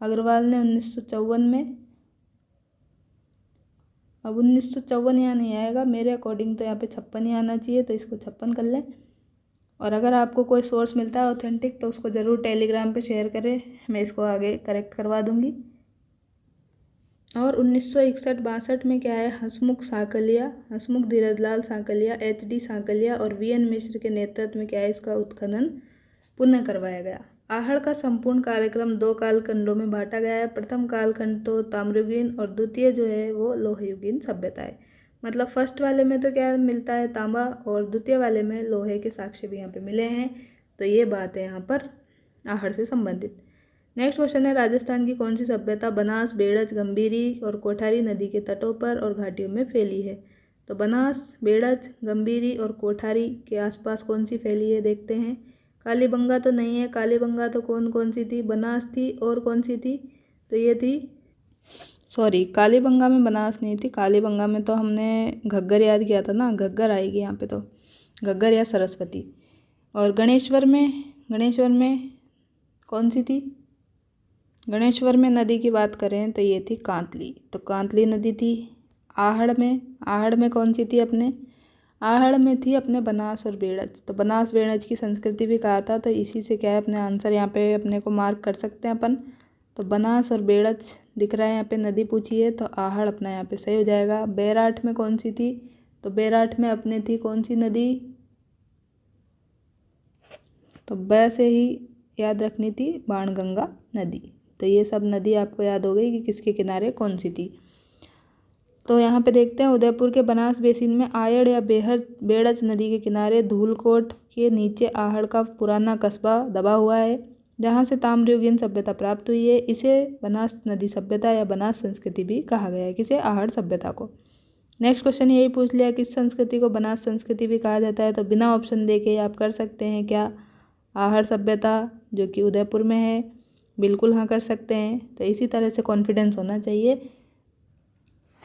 अग्रवाल ने 1954 में। अब 1954 यहाँ नहीं आएगा, मेरे अकॉर्डिंग तो यहाँ पे 56 ही आना चाहिए, तो इसको 56 कर लें। और अगर आपको कोई सोर्स मिलता है ऑथेंटिक तो उसको ज़रूर टेलीग्राम पे शेयर करें, मैं इसको आगे करेक्ट करवा दूँगी। और 1961-62 में क्या है, हंसमुख धीरजलाल साकलिया, एच.डी. साकलिया और वी.एन. मिश्र के नेतृत्व में क्या है, इसका उत्खनन पुनः करवाया गया। आहड़ का संपूर्ण कार्यक्रम 2 कालखंडों में बांटा गया है। प्रथम कालखंड तो ताम्रयुगीन और द्वितीय जो है वो लोहयुगीन सभ्यता है। मतलब फर्स्ट वाले में तो क्या मिलता है, तांबा, और द्वितीय वाले में लोहे के साक्ष्य भी यहाँ पे मिले हैं। तो ये बात है यहाँ पर आहड़ से संबंधित। नेक्स्ट क्वेश्चन है, राजस्थान की कौन सी सभ्यता बनास, बेड़ज, गंभीरी और कोठारी नदी के तटों पर और घाटियों में फैली है। तो बनास, बेड़ज, गंभीरी और कोठारी के आसपास कौन सी फैली है, देखते हैं। कालीबंगा तो नहीं है, कालीबंगा तो कौन सी थी, बनास थी, और कौन सी थी, तो ये थी, सॉरी कालीबंगा में बनास नहीं थी, कालीबंगा में तो हमने घग्गर याद किया था ना, घग्गर आएगी यहाँ पे, तो घग्गर या सरस्वती। और गणेश्वर में कौन सी थी, गणेश्वर में नदी की बात करें तो ये थी कांतली, तो कांतली नदी थी। आहड़ में कौन सी थी, अपने आहड़ में थी अपने बनास और बेड़ज। तो बनास बेड़ज की संस्कृति भी कहा था, तो इसी से क्या है अपने आंसर यहाँ पे अपने को मार्क कर सकते हैं अपन। तो बनास और बेड़ज दिख रहा है यहाँ पे, नदी पूछी है, तो आहड़ अपना यहाँ पे सही हो जाएगा। बैराठ में कौन सी थी, तो बैराठ में अपने थी कौन सी नदी, तो बै से ही याद रखनी थी, बाणगंगा नदी। तो ये सब नदी आपको याद हो गई कि किसके किनारे कौन सी थी। तो यहाँ पे देखते हैं, उदयपुर के बनास बेसिन में आयड़ या बेड़ज नदी के किनारे धूलकोट के नीचे आहड़ का पुराना कस्बा दबा हुआ है, जहाँ से ताम्रयुगीन सभ्यता प्राप्त हुई है। इसे बनास नदी सभ्यता या बनास संस्कृति भी कहा गया है, किसे, आहड़ सभ्यता को। नेक्स्ट क्वेश्चन यही पूछ लिया, किस संस्कृति को बनास संस्कृति भी कहा जाता है। तो बिना ऑप्शन देके आप कर सकते हैं क्या, आहड़ सभ्यता जो कि उदयपुर में है, बिल्कुल हाँ कर सकते हैं। तो इसी तरह से कॉन्फिडेंस होना चाहिए।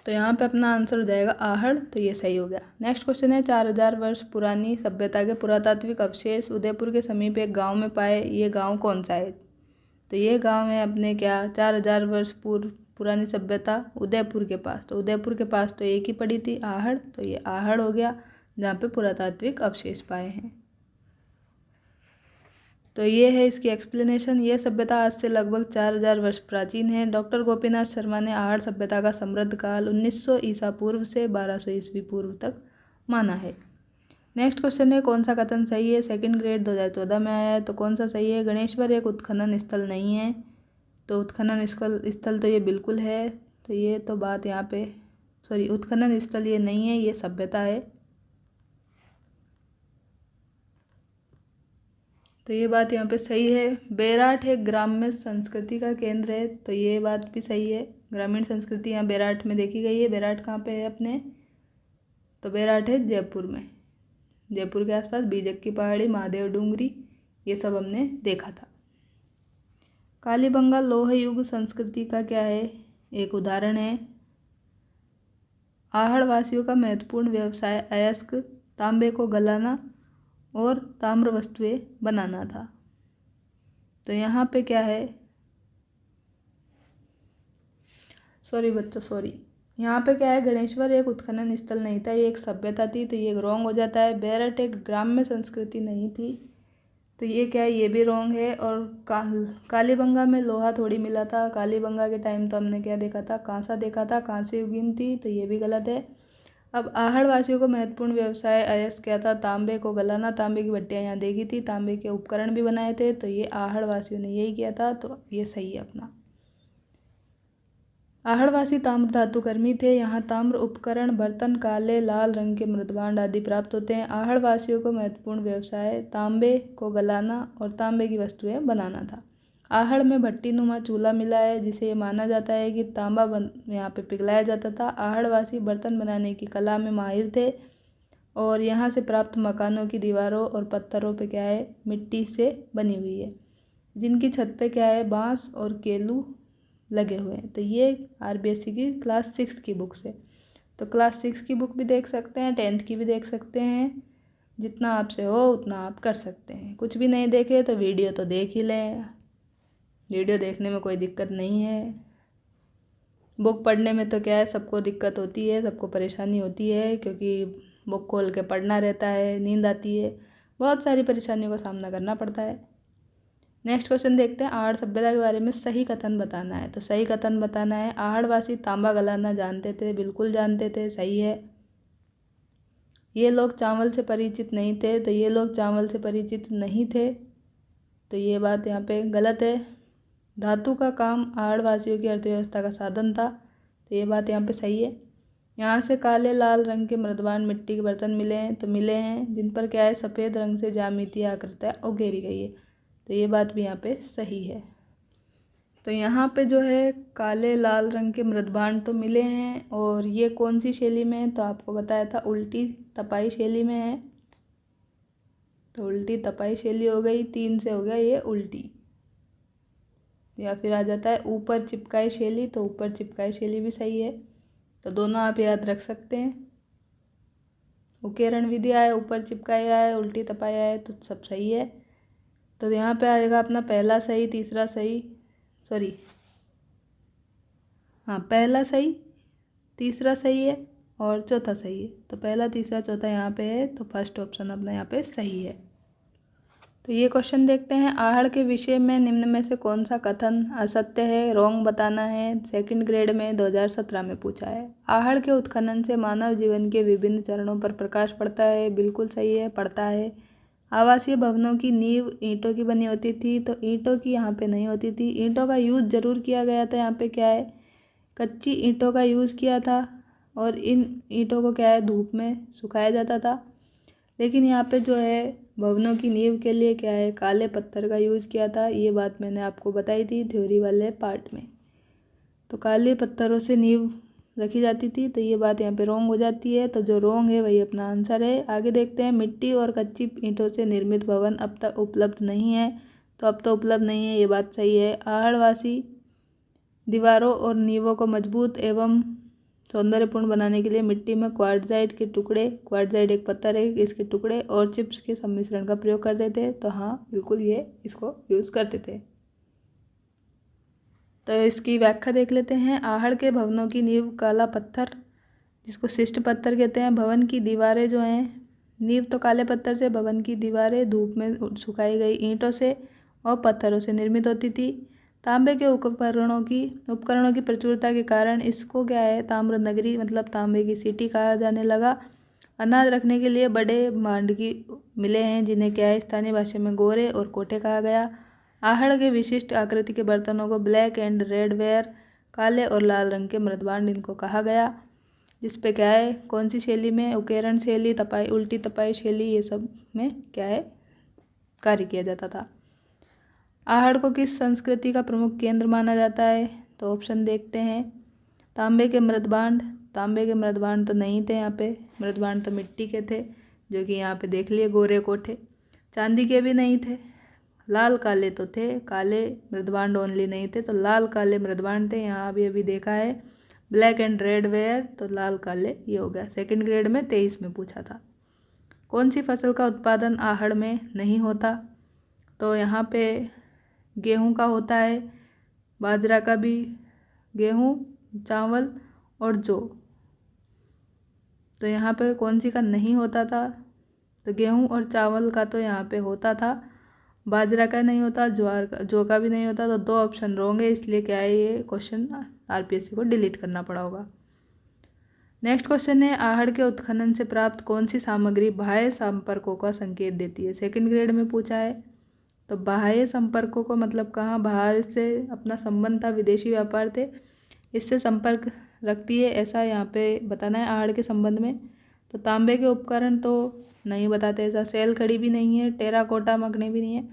तो यहाँ पे अपना आंसर हो जाएगा आहड़, तो ये सही हो गया। नेक्स्ट क्वेश्चन है, 4000 वर्ष पुरानी सभ्यता के पुरातात्विक अवशेष उदयपुर के समीप एक गांव में पाए, ये गांव कौन सा है। तो ये गांव है अपने क्या, 4000 वर्ष पूर्व पुरानी सभ्यता उदयपुर के पास। तो उदयपुर के पास तो एक ही पड़ी थी, आहड़, तो ये आहड़ हो गया जहाँ पे पुरातात्विक अवशेष पाए हैं। तो ये है इसकी एक्सप्लेनेशन। ये सभ्यता आज से लगभग 4000 वर्ष प्राचीन है। डॉक्टर गोपीनाथ शर्मा ने आहड़ सभ्यता का समृद्ध काल 1900 ईसा पूर्व से 1200 ईस्वी पूर्व तक माना है। नेक्स्ट क्वेश्चन है, कौन सा कथन सही है, सेकंड ग्रेड 2014 में आया है, तो कौन सा सही है। गणेश्वर एक उत्खनन स्थल नहीं है, तो उत्खनन स्थल तो ये बिल्कुल है। तो ये तो बात यहाँ पे, सॉरी उत्खनन स्थल ये नहीं है, ये सभ्यता है। तो ये बात यहाँ पे सही है। बैराठ एक ग्राम्य संस्कृति का केंद्र है, तो ये बात भी सही है। ग्रामीण संस्कृति यहाँ बैराठ में देखी गई है। बैराठ कहाँ पे है अपने, तो बैराठ है जयपुर में, जयपुर के आसपास बीजक की पहाड़ी, महादेव डूंगरी, ये सब हमने देखा था। कालीबंगा लोह युग संस्कृति का क्या है, एक उदाहरण है। आहड़ वासियों का महत्वपूर्ण व्यवसाय अयस्क, तांबे को गलाना और ताम्र वस्तुएं बनाना था। तो यहाँ पे क्या है, सॉरी बच्चों, सॉरी यहाँ पे क्या है, गणेश्वर एक उत्खनन स्थल नहीं था, ये एक सभ्यता थी, तो ये रॉन्ग हो जाता है। बेरठ एक ग्राम्य संस्कृति नहीं थी, तो ये क्या है, ये भी रॉन्ग है। और कालीबंगा में लोहा थोड़ी मिला था। कालीबंगा के टाइम तो हमने क्या देखा था, कांसा देखा था, कांसे युगीन थी, तो ये भी गलत है। अब आहड़ वासियों को महत्वपूर्ण व्यवसाय अयस्क क्या था, तांबे को गलाना। तांबे की भट्टियाँ यहाँ देखी थी, तांबे के उपकरण भी बनाए थे, तो ये आहड़ वासियों ने यही किया था, तो ये सही है अपना। आहड़वासी ताम्र धातु कर्मी थे। यहाँ ताम्र उपकरण, बर्तन, काले लाल रंग के मृदभांड आदि प्राप्त होते हैं। आहड़वासियों को महत्वपूर्ण व्यवसाय तांबे को गलाना और तांबे की वस्तुएं बनाना था। आहड़ में भट्टी नुमा चूल्हा मिला है, जिसे ये माना जाता है कि तांबा यहाँ पे पिघलाया जाता था। आहड़वासी बर्तन बनाने की कला में माहिर थे और यहाँ से प्राप्त मकानों की दीवारों और पत्थरों पे क्या है, मिट्टी से बनी हुई है, जिनकी छत पे क्या है, बांस और केलू लगे हुए हैं। तो ये आरबीएससी की क्लास 6 की बुक से, तो क्लास 6 की बुक भी देख सकते हैं, 10th की भी देख सकते हैं। जितना आपसे हो उतना आप कर सकते हैं। कुछ भी नहीं देखे तो वीडियो तो देख ही लें, वीडियो देखने में कोई दिक्कत नहीं है। बुक पढ़ने में तो क्या है, सबको दिक्कत होती है, सबको परेशानी होती है, क्योंकि बुक खोल के पढ़ना रहता है, नींद आती है, बहुत सारी परेशानियों का सामना करना पड़ता है। नेक्स्ट क्वेश्चन देखते हैं। आहड़ सभ्यता के बारे में सही कथन बताना है, तो सही कथन बताना है, आहड़वासी तांबा गलाना जानते थे, बिल्कुल जानते थे, सही है। ये लोग चावल से परिचित नहीं थे, तो ये लोग चावल से परिचित नहीं थे, तो ये बात यहाँ पे गलत है। धातु का काम आहड़वासियों की अर्थव्यवस्था का साधन था, तो ये बात यहाँ पे सही है। यहाँ से काले लाल रंग के मृदवान मिट्टी के बर्तन मिले हैं, तो मिले हैं, जिन पर क्या है, सफ़ेद रंग से ज्यामितीय आकृतियाँ उकेरी गई है, तो ये बात भी यहाँ पे सही है। तो यहाँ पे जो है काले लाल रंग के मृदभांड तो मिले हैं, और ये कौन सी शैली में है, तो आपको बताया था उल्टी तपाई शैली में है, तो उल्टी तपाई शैली हो गई, 3 से हो गया ये उल्टी। या फिर आ जाता है ऊपर चिपकाई शैली, तो ऊपर चिपकाई शैली भी सही है, तो दोनों आप याद रख सकते हैं। उकेरण विधि आए, ऊपर चिपकाई आए, उल्टी तपाई आए, तो सब सही है। तो यहाँ पे आएगा अपना पहला सही, तीसरा सही, सॉरी हाँ, पहला सही, तीसरा सही है और चौथा सही है, तो पहला तीसरा चौथा यहाँ पे है, तो फर्स्ट ऑप्शन अपना यहाँ पे सही है। तो ये क्वेश्चन देखते हैं। आहड़ के विषय में निम्न में से कौन सा कथन असत्य है, रॉन्ग बताना है। सेकंड ग्रेड में 2017 में पूछा है। आहड़ के उत्खनन से मानव जीवन के विभिन्न चरणों पर प्रकाश पड़ता है, बिल्कुल सही है, पड़ता है। आवासीय भवनों की नींव ईंटों की बनी होती थी, तो ईंटों की यहाँ पे नहीं होती थी। ईंटों का यूज़ ज़रूर किया गया था, यहाँ पे क्या है, कच्ची ईंटों का यूज़ किया था, और इन ईंटों को क्या है, धूप में सुखाया जाता था। लेकिन यहाँ पे जो है भवनों की नींव के लिए क्या है, काले पत्थर का यूज़ किया था। ये बात मैंने आपको बताई थी थ्योरी वाले पार्ट में, तो काले पत्थरों से नींव रखी जाती थी, तो ये बात यहाँ पे रॉन्ग हो जाती है, तो जो रॉन्ग है वही अपना आंसर है। आगे देखते हैं। मिट्टी और कच्ची ईंटों से निर्मित भवन अब तक उपलब्ध नहीं है, तो अब तो उपलब्ध नहीं है, ये बात सही है। आहड़वासी दीवारों और नींवों को मजबूत एवं सौंदर्यपूर्ण बनाने के लिए मिट्टी में क्वार्टजाइट के टुकड़े, क्वार्टजाइट एक पत्थर है, इसके टुकड़े और चिप्स के सम्मिश्रण का प्रयोग करते थे, तो हाँ बिल्कुल ये इसको यूज़ करते थे। तो इसकी व्याख्या देख लेते हैं। आहड़ के भवनों की नींव काला पत्थर, जिसको शिष्ट पत्थर कहते हैं। भवन की दीवारें जो हैं, नींव तो काले पत्थर से, भवन की दीवारें धूप में सुखाई गई ईंटों से और पत्थरों से निर्मित होती थी। तांबे के उपकरणों की प्रचुरता के कारण इसको क्या है, ताम्र नगरी मतलब तांबे की सिटी कहा जाने लगा। अनाज रखने के लिए बड़े मांडकी मिले हैं, जिन्हें क्या है, स्थानीय भाषा में गोरे और कोठे कहा गया। आहड़ के विशिष्ट आकृति के बर्तनों को ब्लैक एंड रेड वेयर, काले और लाल रंग के मृदभांड इनको कहा गया, जिस पे क्या है, कौन सी शैली में, उकेरण शैली, तपाई, उल्टी तपाई शैली, ये सब में क्या है, कार्य किया जाता था। आहड़ को किस संस्कृति का प्रमुख केंद्र माना जाता है, तो ऑप्शन देखते हैं। तांबे के मृदभांड, तांबे के मृदभांड तो नहीं थे यहाँ पे, मृदभांड तो मिट्टी के थे, जो कि यहाँ पे देख लिए गोरे कोठे। चांदी के भी नहीं थे। लाल काले तो थे, काले मृदभांड ओनली नहीं थे, तो लाल काले मृदभांड थे। यहाँ अभी देखा है ब्लैक एंड रेड वेयर, तो लाल काले ये हो गया। सेकंड ग्रेड में 23 में पूछा था। कौन सी फसल का उत्पादन आहड़ में नहीं होता, तो यहाँ पे गेहूं का होता है, बाजरा का भी, गेहूं, चावल और जौ। तो यहाँ पे कौन सी का नहीं होता था? तो गेहूँ और चावल का तो यहाँ पे होता था, बाजरा का नहीं होता, ज्वार का, जौ का भी नहीं होता। तो 2 ऑप्शन रॉन्ग है, इसलिए क्या है ये क्वेश्चन आरपीएससी को डिलीट करना पड़ा होगा। नेक्स्ट क्वेश्चन है, आहड़ के उत्खनन से प्राप्त कौन सी सामग्री बाह्य संपर्कों का संकेत देती है? सेकंड ग्रेड में पूछा है। तो बाह्य संपर्कों को मतलब कहाँ, बाहर से अपना संबंध था, विदेशी व्यापार थे, इससे संपर्क रखती है, ऐसा यहाँ पे बताना है आहड़ के संबंध में। तो तांबे के उपकरण तो नहीं बताते ऐसा, सेल खड़ी भी नहीं है, टेराकोटा मकने भी नहीं है।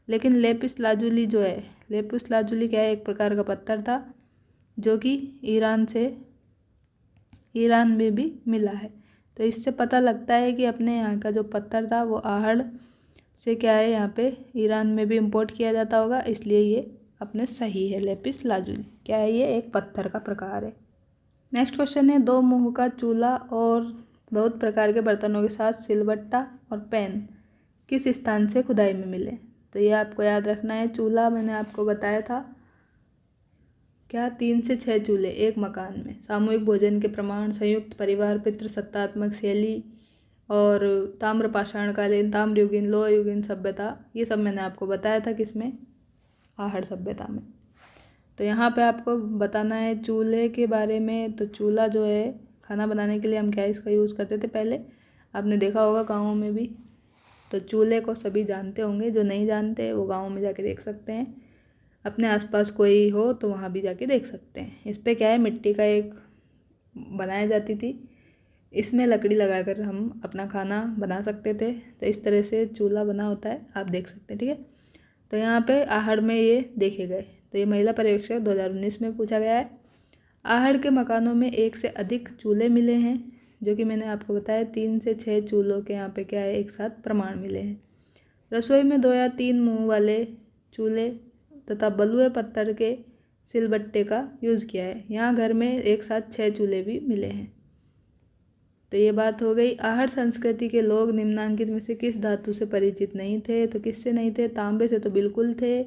लेकिन लेपिस लाजुली जो है, लेपिस लाजुली क्या है, एक प्रकार का पत्थर था जो कि ईरान में भी मिला है। तो इससे पता लगता है कि अपने यहाँ का जो पत्थर था वो आहड़ से क्या है, यहाँ पे ईरान में भी इंपोर्ट किया जाता होगा, इसलिए ये अपने सही है। लेपिस लाजुली क्या है, ये एक पत्थर का प्रकार है। नेक्स्ट क्वेश्चन है, 2 मुँह का चूल्हा और बहुत प्रकार के बर्तनों के साथ सिलबट्टा और पैन किस स्थान से खुदाई में मिले? तो ये आपको याद रखना है। चूल्हा मैंने आपको बताया था क्या, 3 से 6 चूल्हे एक मकान में, सामूहिक भोजन के प्रमाण, संयुक्त परिवार, पितृसत्तात्मक शैली और ताम्र पाषाणकालीन, ताम्रयुगीन, लोहयुगीन सभ्यता, ये सब मैंने आपको बताया था किसमें, आहड़ सभ्यता में। तो यहाँ पे आपको बताना है चूल्हे के बारे में। तो चूल्हा जो है खाना बनाने के लिए हम क्या इसका यूज़ करते थे पहले, आपने देखा होगा गाँवों में भी। तो चूल्हे को सभी जानते होंगे, जो नहीं जानते वो गाँव में जाके देख सकते हैं, अपने आसपास कोई हो तो वहाँ भी जाके देख सकते हैं। इस पर क्या है, मिट्टी का एक बनाई जाती थी, इसमें लकड़ी लगाकर हम अपना खाना बना सकते थे। तो इस तरह से चूल्हा बना होता है, आप देख सकते हैं, ठीक है। तो यहाँ पे आहड़ में ये देखे गए। तो ये महिला पर्यवेक्षक 2019 में पूछा गया है। आहड़ के मकानों में 1 से अधिक चूल्हे मिले हैं, जो कि मैंने आपको बताया 3 से 6 चूल्हों के यहाँ पे क्या है, एक साथ प्रमाण मिले हैं। रसोई में 2 या 3 मुँह वाले चूल्हे तथा बलुए पत्थर के सिलबट्टे का यूज़ किया है। यहाँ घर में एक साथ 6 चूल्हे भी मिले हैं। तो ये बात हो गई। आहड़ संस्कृति के लोग निम्नांकित में से किस धातु से परिचित नहीं थे? तो किससे नहीं थे? तांबे से तो बिल्कुल थे,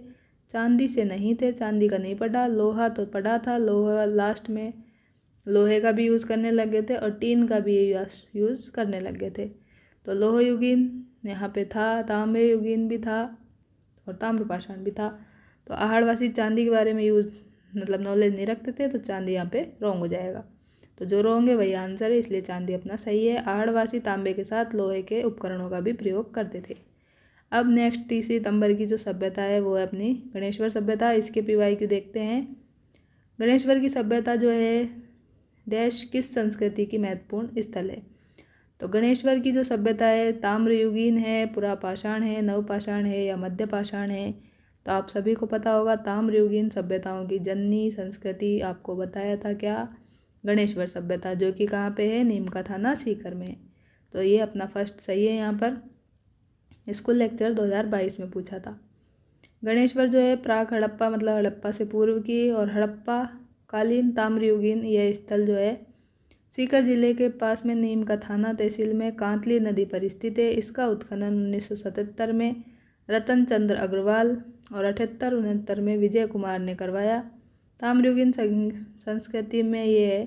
चांदी से नहीं थे, चांदी का नहीं पढ़ा, लोहा तो पढ़ा था, लोहा लास्ट में लोहे का भी यूज़ करने लगे थे और टीन का भी यूज़ करने लगे थे। तो लोहयुगीन यहाँ पे था, तांबे युगीन भी था और ताम्रपाषाण भी था। तो आहड़वासी चांदी के बारे में मतलब नॉलेज नहीं रखते थे, तो चांदी यहाँ पे रॉन्ग हो जाएगा। तो जो रॉन्ग है वही आंसर है, इसलिए चांदी अपना सही है। आहड़वासी तांबे के साथ लोहे के उपकरणों का भी प्रयोग करते थे। अब नेक्स्ट 30 सितंबर की जो सभ्यता है वो है अपनी गणेश्वर सभ्यता। इसके PYQ देखते हैं। गणेश्वर की सभ्यता जो है डैश किस संस्कृति की महत्वपूर्ण स्थल है? तो गणेश्वर की जो सभ्यता है ताम्रयुगीन है, पुरापाषाण है, नवपाषाण है या मध्यपाषाण है? तो आप सभी को पता होगा ताम्रयुगीन सभ्यताओं की जननी संस्कृति आपको बताया था क्या, गणेश्वर सभ्यता, जो कि कहाँ पे है, नीम का थाना सीकर में है। तो ये अपना फर्स्ट सही है। यहाँ पर स्कूल लेक्चर 2022 में पूछा था। गणेश्वर जो है प्राक हड़प्पा मतलब हड़प्पा से पूर्व की और हड़प्पा कालीन ताम्रयुगीन यह स्थल जो है सीकर जिले के पास में नीम का थाना तहसील में कांतली नदी पर स्थित है। इसका उत्खनन 1977 में रतन चंद्र अग्रवाल और 78-69 में विजय कुमार ने करवाया। ताम्रयुगीन संस्कृति में ये है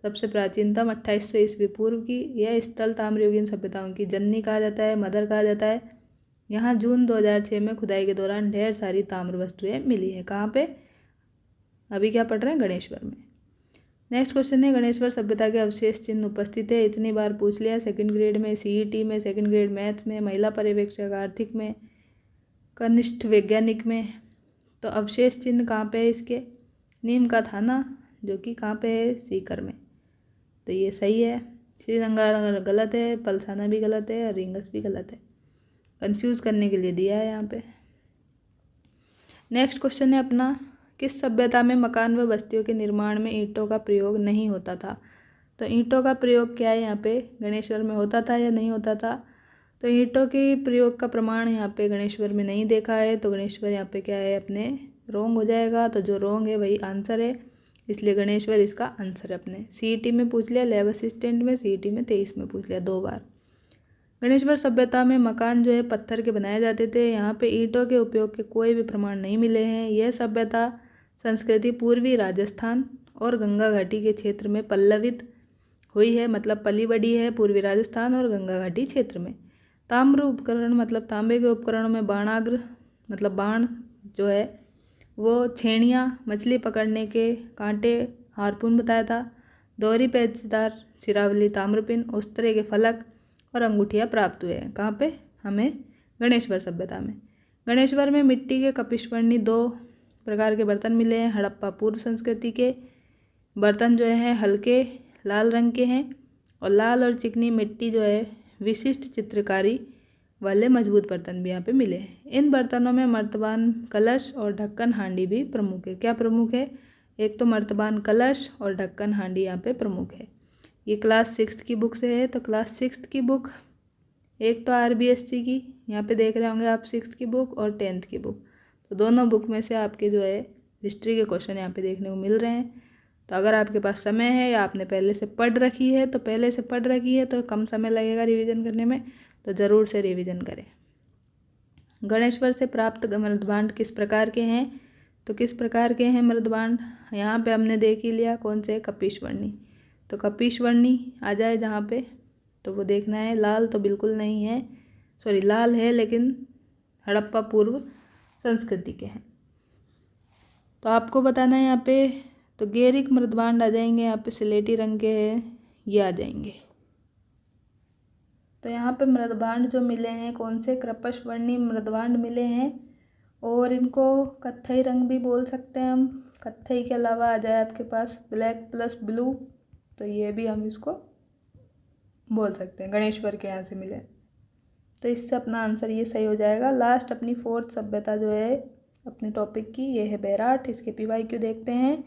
सबसे प्राचीनतम 2800 ईस्वी पूर्व की। यह स्थल ताम्रयुगीन सभ्यताओं की जननी कहा जाता है, मदर कहा जाता है। यहाँ जून 2006 में खुदाई के दौरान ढेर सारी ताम्र वस्तुएं मिली है। कहाँ पे? अभी क्या पढ़ रहे हैं, गणेश्वर में। नेक्स्ट क्वेश्चन है, गणेश्वर सभ्यता के अवशेष चिन्ह उपस्थित है। इतनी बार पूछ लिया, सेकंड ग्रेड में, CET में, सेकंड ग्रेड मैथ में, महिला पर्यवेक्षक आर्थिक में, कनिष्ठ वैज्ञानिक में। तो अवशेष चिन्ह कहाँ पे है इसके? नीम का थाना, जो कि कहाँ पे है, सीकर में। तो ये सही है। श्रीरंगानगर गलत है, पलसाना भी गलत है और रिंगस भी गलत है, कंफ्यूज करने के लिए दिया है यहाँ पे। नेक्स्ट क्वेश्चन है अपना, किस सभ्यता में मकान व बस्तियों के निर्माण में ईंटों का प्रयोग नहीं होता था? तो ईंटों का प्रयोग क्या है यहाँ पे, गणेश्वर में होता था या नहीं होता था? तो ईंटों के प्रयोग का प्रमाण यहाँ पे गणेश्वर में नहीं देखा है, तो गणेश्वर यहाँ पे क्या है, अपने रॉन्ग हो जाएगा। तो जो रॉन्ग है वही आंसर है, इसलिए गणेश्वर इसका आंसर है अपने। CET में पूछ लिया, लैब असिस्टेंट में, CET में 23 में पूछ लिया 2 बार। गणेश्वर सभ्यता में मकान जो है पत्थर के बनाए जाते थे। यहाँ पे ईंटों के उपयोग के कोई भी प्रमाण नहीं मिले हैं। यह सभ्यता संस्कृति पूर्वी राजस्थान और गंगा घाटी के क्षेत्र में पल्लवित हुई है, मतलब पली बढ़ी है पूर्वी राजस्थान और गंगा घाटी क्षेत्र में। ताम्र उपकरण मतलब तांबे के उपकरणों में बाणाग्र मतलब बाण जो है वो, छेड़ियाँ मछली पकड़ने के कांटे हारपून बताया था, दोहरी पेचदार सिरावली ताम्रपिन, उस तरह के फलक और अंगूठियाँ प्राप्त हुए हैं। कहाँ पे? हमें गणेश्वर सभ्यता में। गणेश्वर में मिट्टी के कपिशवर्णी 2 प्रकार के बर्तन मिले हैं। हड़प्पा पूर्व संस्कृति के बर्तन जो हैं हल्के लाल रंग के हैं और लाल और चिकनी मिट्टी जो है विशिष्ट चित्रकारी वाले मजबूत बर्तन भी यहाँ पे मिले हैं। इन बर्तनों में मर्तबान कलश और ढक्कन हांडी भी प्रमुख है। क्या प्रमुख है? एक तो मर्तबान कलश और ढक्कन हांडी यहाँ पे प्रमुख है। ये क्लास 6 की बुक से है। तो क्लास 6 की बुक एक तो RBSC की, यहाँ पे देख रहे होंगे आप 6 की बुक और 10th की बुक, तो दोनों बुक में से आपके जो है हिस्ट्री के क्वेश्चन यहाँ पे देखने को मिल रहे हैं। तो अगर आपके पास समय है या आपने पहले से पढ़ रखी है तो कम समय लगेगा रिवीजन करने में, तो ज़रूर से रिवीजन करें। गणेश्वर से प्राप्त मृदभांड किस प्रकार के हैं? तो किस प्रकार के हैं मृदभांड? यहाँ पे हमने देख ही लिया कौन से, कपिशवर्णी। तो कपिशवर्णी आ जाए जहाँ पे, तो वो देखना है। लाल तो बिल्कुल नहीं है, सॉरी लाल है लेकिन हड़प्पा पूर्व संस्कृति के हैं। तो आपको बताना है यहाँ पे, तो गेरिक मृदभांड आ जाएंगे, यहाँ पे सिलेटी रंग के हैं, ये आ जाएंगे। तो यहाँ पे मृदभांड जो मिले हैं कौन से, कृपशवर्णी मृदभांड मिले हैं और इनको कत्थई रंग भी बोल सकते हैं हम। कत्थई के अलावा आ जाए आपके पास ब्लैक प्लस ब्लू, तो ये भी हम इसको बोल सकते हैं, गणेश्वर के यहाँ से मिले। तो इससे अपना आंसर ये सही हो जाएगा। लास्ट अपनी 4th सभ्यता जो है अपने टॉपिक की, ये है बैराट। इसके PYQ देखते हैं।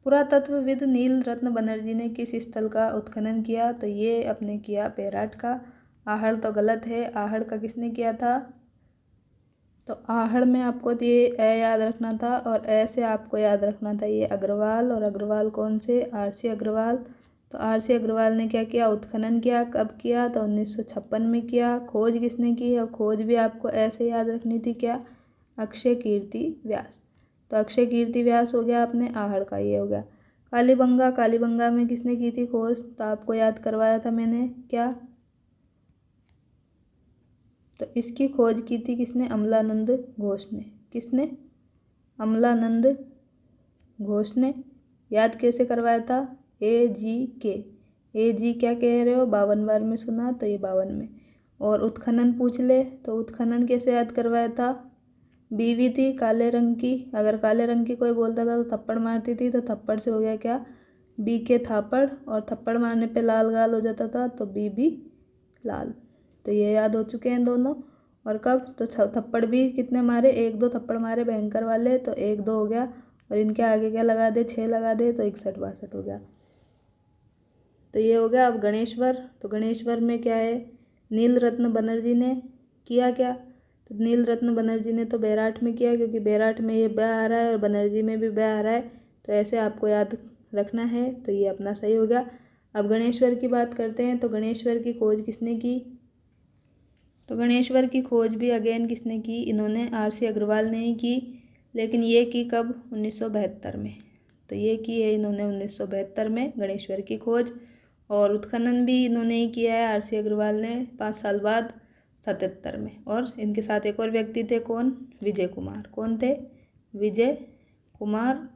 पुरातत्वविद नील रत्न बनर्जी ने किस स्थल का उत्खनन किया? तो ये अपने किया बैराट का। आहड़ तो गलत है, आहड़ का किसने किया था? तो आहड़ में आपको ये ए याद रखना था और ए से आपको याद रखना था ये अग्रवाल, और अग्रवाल कौन से, RC अग्रवाल। तो RC अग्रवाल ने क्या किया? उत्खनन किया। कब किया? तो 1956 में किया। खोज किसने की? और खोज भी आपको ऐसे याद रखनी थी, क्या? अक्षय कीर्ति व्यास। तो अक्षय कीर्ति व्यास हो गया अपने आहड़ का, ये हो गया। कालीबंगा, कालीबंगा में किसने की थी खोज? तो आपको याद करवाया था मैंने, क्या? तो इसकी खोज की थी किसने? अमलानंद घोष ने। किसने? अमलानंद घोष ने। याद कैसे करवाया था? AGK। AG क्या कह रहे हो? 52 बार में सुना, तो ये 52 में। और उत्खनन पूछ ले तो उत्खनन कैसे याद करवाया था? बीवी थी काले रंग की, अगर काले रंग की कोई बोलता था तो थप्पड़ मारती थी, तो थप्पड़ से हो गया क्या? BK थापड़, और थप्पड़ मारने पे लाल गाल हो जाता था, तो BB लाल। तो ये याद हो चुके हैं दोनों। और कब? तो थप्पड़ भी कितने मारे? 1-2 थप्पड़ मारे भयंकर वाले, तो 1-2 हो गया। और इनके आगे क्या लगा दे? 6 लगा दे, तो 61-62 हो गया। तो ये हो गया। अब गणेश्वर, तो गणेश्वर में क्या है? नील रत्न बनर्जी ने किया क्या? तो नील रत्न बनर्जी ने तो बैराट में किया, क्योंकि बैराट में ये ब आ रहा है और बनर्जी में भी ब आ रहा है, तो ऐसे आपको याद रखना है। तो ये अपना सही हो गया। अब गणेश्वर की बात करते हैं। तो गणेश्वर की खोज किसने की? तो गणेश्वर की खोज भी अगेन किसने की? इन्होंने RC अग्रवाल ने ही की, लेकिन ये की कब? 1972 में। तो ये की है इन्होंने 1972 में गणेश्वर की खोज। और उत्खनन भी इन्होंने ही किया है RC अग्रवाल ने 5 साल बाद 77 में। और इनके साथ एक और व्यक्ति थे, कौन? विजय कुमार। कौन थे? विजय कुमार।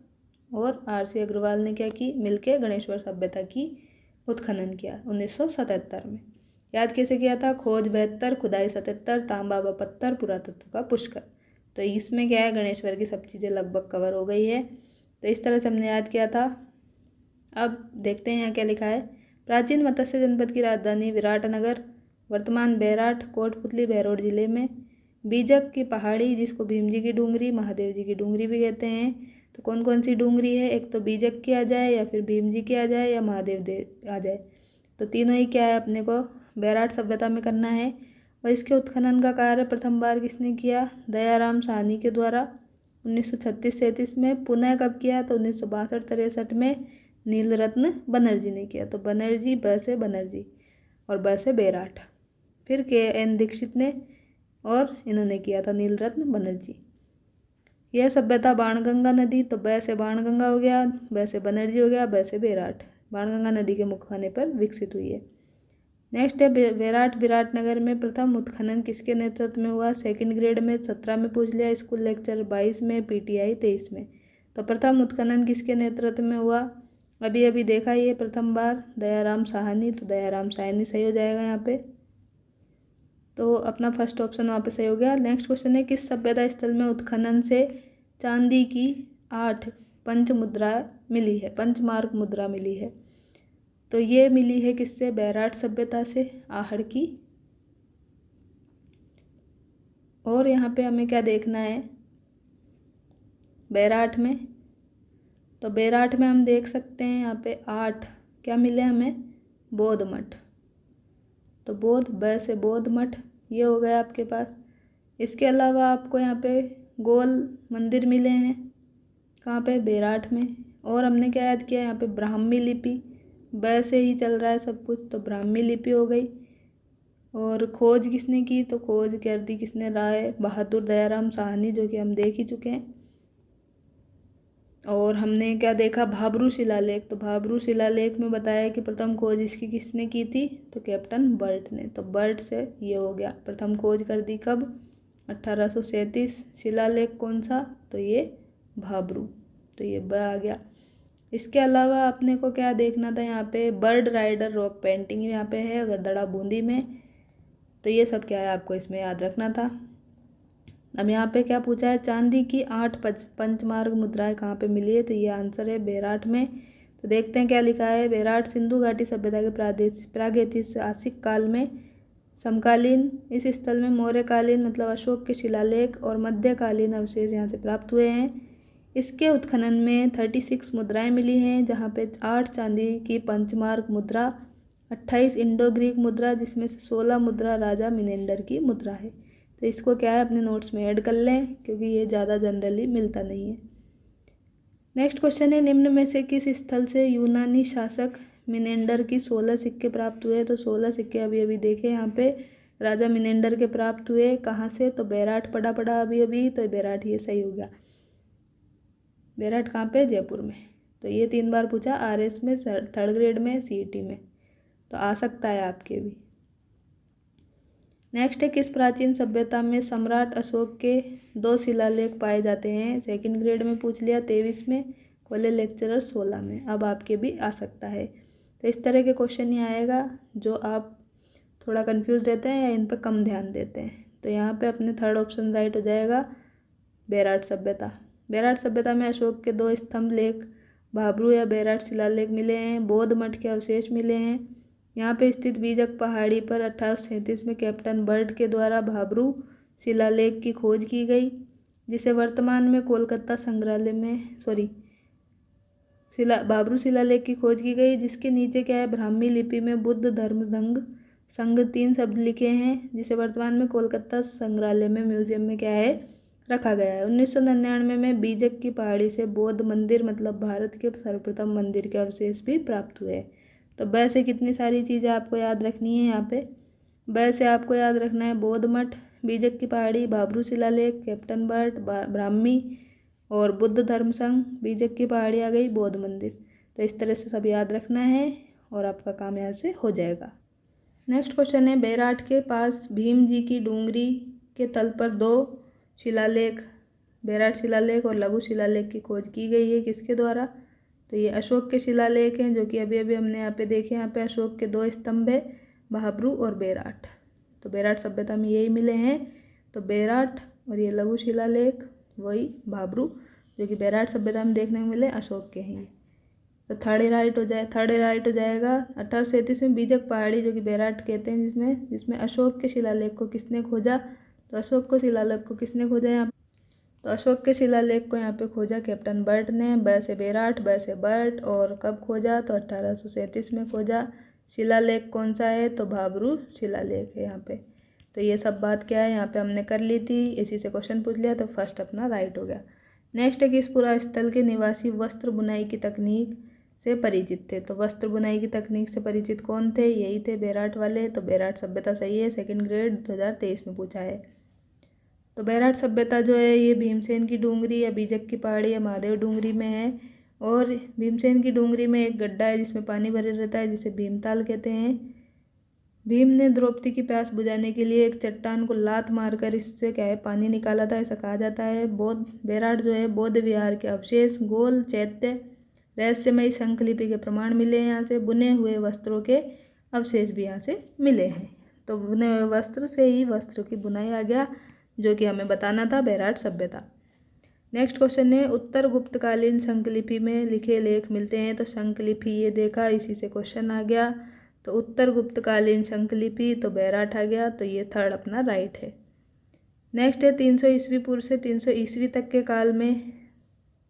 और RC अग्रवाल ने क्या की? मिलके गणेश्वर सभ्यता की उत्खनन किया 1977 में। याद कैसे किया था? खोज 72, खुदाई 77, तांबा व पत्थर, पुरातत्व का पुष्कर। तो इसमें क्या है? गणेश्वर की सब चीज़ें लगभग कवर हो गई है। तो इस तरह से हमने याद किया था। अब देखते हैं यहाँ क्या लिखा है। प्राचीन मत्स्य जनपद की राजधानी विराटनगर, वर्तमान बैराट, कोटपुतली, बहरौड जिले में। बीजक की पहाड़ी, जिसको भीम जी की डूंगरी, महादेव जी की डूंगरी भी कहते हैं। तो कौन कौन सी डूंगरी है? एक तो बीजक की आ जाए, या फिर भीम जी की आ जाए, या महादेव दे आ जाए। तो तीनों ही क्या है अपने को बैराट सभ्यता में करना है। और इसके उत्खनन का कार्य प्रथम बार किसने किया? दयाराम साहनी के द्वारा 1936-37 में। पुनः कब किया? तो 1962-63 में नीलरत्न बनर्जी ने किया। तो बनर्जी, ब से बनर्जी और ब से बैराट। फिर KN दीक्षित ने, और इन्होंने किया था नीलरत्न बनर्जी। यह सभ्यता बाणगंगा नदी, तो ब से बाणगंगा हो गया, ब से बनर्जी हो गया, ब से बेराट, बाणगंगा नदी के मुखखाने पर विकसित हुई है। नेक्स्ट है बेराट विराटनगर में प्रथम उत्खनन किसके नेतृत्व में हुआ? सेकंड ग्रेड में 17 में पूछ लिया, स्कूल लेक्चर 22 में, पीटीआई 23 में। तो प्रथम उत्खनन किसके नेतृत्व में हुआ? अभी अभी देखा ये प्रथम बार दयाराम साहनी, तो दयाराम साहनी सही हो जाएगा यहाँ पे। तो अपना फर्स्ट ऑप्शन वहाँ पे सही हो गया। नेक्स्ट क्वेश्चन है किस सभ्यता स्थल में उत्खनन से चांदी की 8 पंच मुद्रा मिली है, पंचमार्क मुद्रा मिली है? तो ये मिली है किससे? बेराट सभ्यता से, आहड़ की। और यहाँ पे हमें क्या देखना है बेराट में? तो बेराट में हम देख सकते हैं यहाँ पे 8 क्या मिले हमें? बौद्ध मठ। तो बौद्ध, ब से बौद्ध मठ ये हो गया आपके पास। इसके अलावा आपको यहाँ पे गोल मंदिर मिले हैं, कहाँ पे? बेराट में। और हमने क्या याद किया यहाँ पे? ब्राह्मी लिपि, ब से ही चल रहा है सब कुछ, तो ब्राह्मी लिपि हो गई। और खोज किसने की? तो खोज कर दी किसने? राय बहादुर दयाराम साहनी, जो कि हम देख ही चुके हैं। और हमने क्या देखा? भाबरू शिलालेख। तो भाबरू शिलालेख में बताया कि प्रथम खोज इसकी किसने की थी? तो कैप्टन बर्ट ने। तो बर्ट से ये हो गया, प्रथम खोज कर दी कब? 1837। शिलालेख कौन सा? तो ये भाबरू, तो ये ब आ गया। इसके अलावा अपने को क्या देखना था यहाँ पे? बर्ड राइडर रॉक पेंटिंग यहाँ पे है गड़दड़ा बूंदी में। तो ये सब क्या है आपको इसमें याद रखना था। अब यहाँ पे क्या पूछा है? चांदी की 8 पंचमार्ग मुद्राएं कहाँ पे मिली है? तो ये आंसर है बेराट में। तो देखते हैं क्या लिखा है। बेराट सिंधु घाटी सभ्यता के प्रागैतिहासिक काल में समकालीन इस स्थल में मौर्यकालीन मतलब अशोक के शिलालेख और मध्यकालीन अवशेष यहाँ से प्राप्त हुए हैं। इसके उत्खनन में 36 मुद्राएं मिली हैं, जहाँ पे 8 चांदी की पंचमार्क मुद्रा, 28 इंडो ग्रीक मुद्रा, जिसमें से 16 मुद्रा राजा मिनेंडर की मुद्रा है। तो इसको क्या है अपने नोट्स में ऐड कर लें, क्योंकि ये ज़्यादा जनरली मिलता नहीं है। नेक्स्ट क्वेश्चन है निम्न में से किस स्थल से यूनानी शासक मिनेंडर की 16 सिक्के प्राप्त हुए? तो 16 सिक्के अभी अभी देखे यहाँ पे राजा मिनेंडर के प्राप्त हुए। कहाँ से? तो बेराट पड़ा अभी अभी, तो बेराट ये सही हो गया। बेराट कहाँ पे? जयपुर में। तो ये 3 बार पूछा आरएस में, थर्ड ग्रेड में, सीईटी में, तो आ सकता है आपके भी। नेक्स्ट है किस प्राचीन सभ्यता में सम्राट अशोक के 2 शिलालेख पाए जाते हैं? सेकंड ग्रेड में पूछ लिया 23 में, कॉलेज लेक्चरर 16 में। अब आपके भी आ सकता है। तो इस तरह के क्वेश्चन ही आएगा जो आप थोड़ा कंफ्यूज रहते हैं या इन पर कम ध्यान देते हैं। तो यहाँ पे अपने थर्ड ऑप्शन राइट हो जाएगा बेराट सभ्यता। बेराट सभ्यता में अशोक के 2 स्तंभ लेख भाबरू या बेराट शिलालेख मिले हैं, बौद्ध मठ के अवशेष मिले हैं। यहाँ पे स्थित बीजक पहाड़ी पर 1837 में कैप्टन बर्ट के द्वारा भाबरू शिलालेख की खोज की गई, जिसे वर्तमान में कोलकाता संग्रहालय में भाबरू शिलालेख की खोज की गई, जिसके नीचे क्या है? ब्राह्मी लिपि में बुद्ध धर्म संघ 3 शब्द लिखे हैं, जिसे वर्तमान में कोलकाता संग्रहालय में म्यूजियम में क्या है? रखा गया है। 1999 में बीजक की पहाड़ी से बौद्ध मंदिर मतलब भारत के सर्वप्रथम मंदिर के अवशेष भी प्राप्त हुए। तो ब से कितनी सारी चीज़ें आपको याद रखनी है यहाँ पे? ब से आपको याद रखना है बौद्ध मठ, बीजक की पहाड़ी, भाबरू शिलालेख, कैप्टन बर्ट, ब्राह्मी और बुद्ध धर्म संघ, बीजक की पहाड़ी आ गई, बौद्ध मंदिर। तो इस तरह से सब याद रखना है और आपका काम यहाँ से हो जाएगा। नेक्स्ट क्वेश्चन है बेराट के पास भीम जी की डूंगरी के तल पर 2 शिलालेख बेराट शिलालेख और लघु शिलालेख की खोज की गई है, किसके द्वारा? तो ये अशोक के शिलालेख हैं, जो कि अभी अभी हमने यहाँ पे देखे। यहाँ पे अशोक के 2 स्तंभ है, भाबरू और बेराट। तो बेराट सभ्यता में यही मिले हैं। तो बेराट और ये लघु शिलालेख वही भाबरू, जो कि बेराट सभ्यता में देखने को मिले, अशोक के हैं। तो थर्ड राइट हो जाएगा। 1837 में बीजक पहाड़ी, जो कि बेराट कहते हैं, जिसमें अशोक के शिलालेख को किसने खोजा? तो अशोक को शिलालेख को किसने खोजा यहाँ? तो अशोक के शिलालेख को यहाँ पे खोजा कैप्टन बर्ट ने। ब से बेराट, ब से बर्ट। और कब खोजा? तो 1837 में खोजा। शिलालेख कौन सा है? तो भाबरू शिलालेख है यहाँ पे। तो ये सब बात क्या है यहाँ पे हमने कर ली थी, इसी से क्वेश्चन पूछ लिया, तो फर्स्ट अपना राइट हो गया। नेक्स्ट है कि इस पूरा स्थल के निवासी वस्त्र बुनाई की तकनीक से परिचित थे। तो वस्त्र बुनाई की तकनीक से परिचित कौन थे? यही थे बेराट वाले। तो बेराट सभ्यता सही है, सेकंड ग्रेड 2023 में पूछा है। तो बैराट सभ्यता जो है ये भीमसेन की डूंगरी या बीजक की पहाड़ी या महादेव डूंगरी में है। और भीमसेन की डूंगरी में एक गड्ढा है जिसमें पानी भरे रहता है, जिसे भीमताल कहते हैं। भीम ने द्रौपदी की प्यास बुझाने के लिए एक चट्टान को लात मारकर इससे क्या है पानी निकाला था, ऐसा कहा जाता है। बौद्ध बैराट जो है बौद्ध विहार के अवशेष, गोल चैत्य, रहस्यमयी शंखलिपि के प्रमाण मिले हैं यहाँ से। बुने हुए वस्त्रों के अवशेष भी यहाँ से मिले हैं। तो बुने हुए वस्त्र से ही वस्त्रों की बुनाई आ गया, जो कि हमें बताना था बैराट सभ्यता। नेक्स्ट क्वेश्चन है, उत्तर गुप्तकालीन शंखलिपि में लिखे लेख मिलते हैं। तो शंखलिपि ये देखा, इसी से क्वेश्चन आ गया। तो उत्तर गुप्तकालीन शंखलिपि, तो बैराट आ गया। तो ये थर्ड अपना राइट है। नेक्स्ट है 300 ईस्वी पूर्व से 300 ईस्वी तक के काल में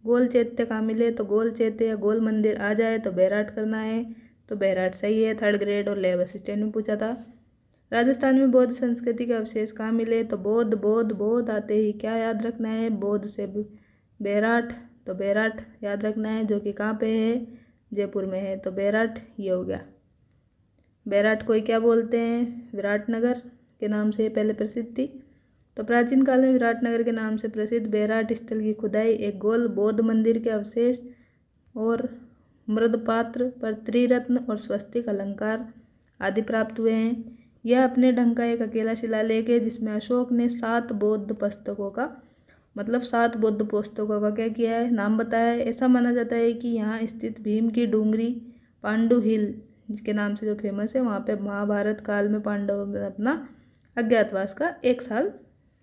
गोल चैत्य कहाँ मिले। तो गोल चैत्य या गोल मंदिर आ जाए तो बैराट करना है। तो बैराट सही है। थर्ड ग्रेड और लैब असिस्टेंट में पूछा था। राजस्थान में बौद्ध संस्कृति के अवशेष कहाँ मिले। तो बौद्ध बौद्ध बौद्ध आते ही क्या याद रखना है, बौद्ध से बैराट। तो बैराट याद रखना है, जो कि कहाँ पे है, जयपुर में है। तो बैराट ये हो गया। बैराट को क्या बोलते हैं, विराटनगर के नाम से पहले प्रसिद्ध थी। तो प्राचीन काल में विराटनगर के नाम से प्रसिद्ध बैराट स्थल की खुदाई एक गोल बौद्ध मंदिर के अवशेष और मृदपात्र पर त्रिरत्न और स्वस्तिक अलंकार आदि प्राप्त हुए हैं। यह अपने ढंग का एक अकेला शिलालेख है जिसमें अशोक ने 7 बौद्ध पुस्तकों का, मतलब 7 बौद्ध पुस्तकों का क्या किया है, नाम बताया है। ऐसा माना जाता है कि यहाँ स्थित भीम की डूंगरी पांडु हिल जिसके नाम से जो फेमस है, वहाँ पे महाभारत काल में पांडवों ने अपना अज्ञातवास का 1 साल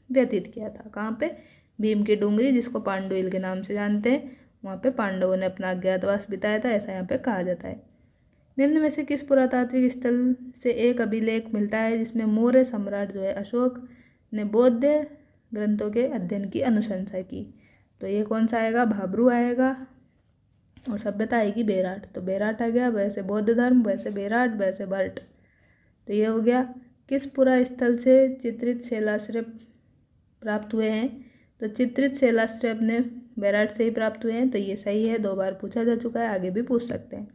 व्यतीत किया था। कहाँ पे, भीम की डूंगरी जिसको पांडु हिल के नाम से जानते हैं, वहाँ पे पांडवों ने अपना अज्ञातवास बिताया था, ऐसा यहाँ पे कहा जाता है। निम्न में से किस पुरातात्विक स्थल से एक अभिलेख मिलता है जिसमें मौर्य सम्राट जो है अशोक ने बौद्ध ग्रंथों के अध्ययन की अनुशंसा की। तो ये कौन सा आएगा, भाब्रू आएगा। और सभ्यता आएगी बैराट। तो बैराट आ गया। वैसे बौद्ध धर्म, वैसे बैराट, वैसे भट्ट। तो ये हो गया। किस पुरा स्थल से चित्रित शैलाश्रय प्राप्त हुए हैं। तो चित्रित शैलाश्रय अपने बैराट से ही प्राप्त हुए हैं। तो ये सही है, 2 बार पूछा जा चुका है, आगे भी पूछ सकते हैं।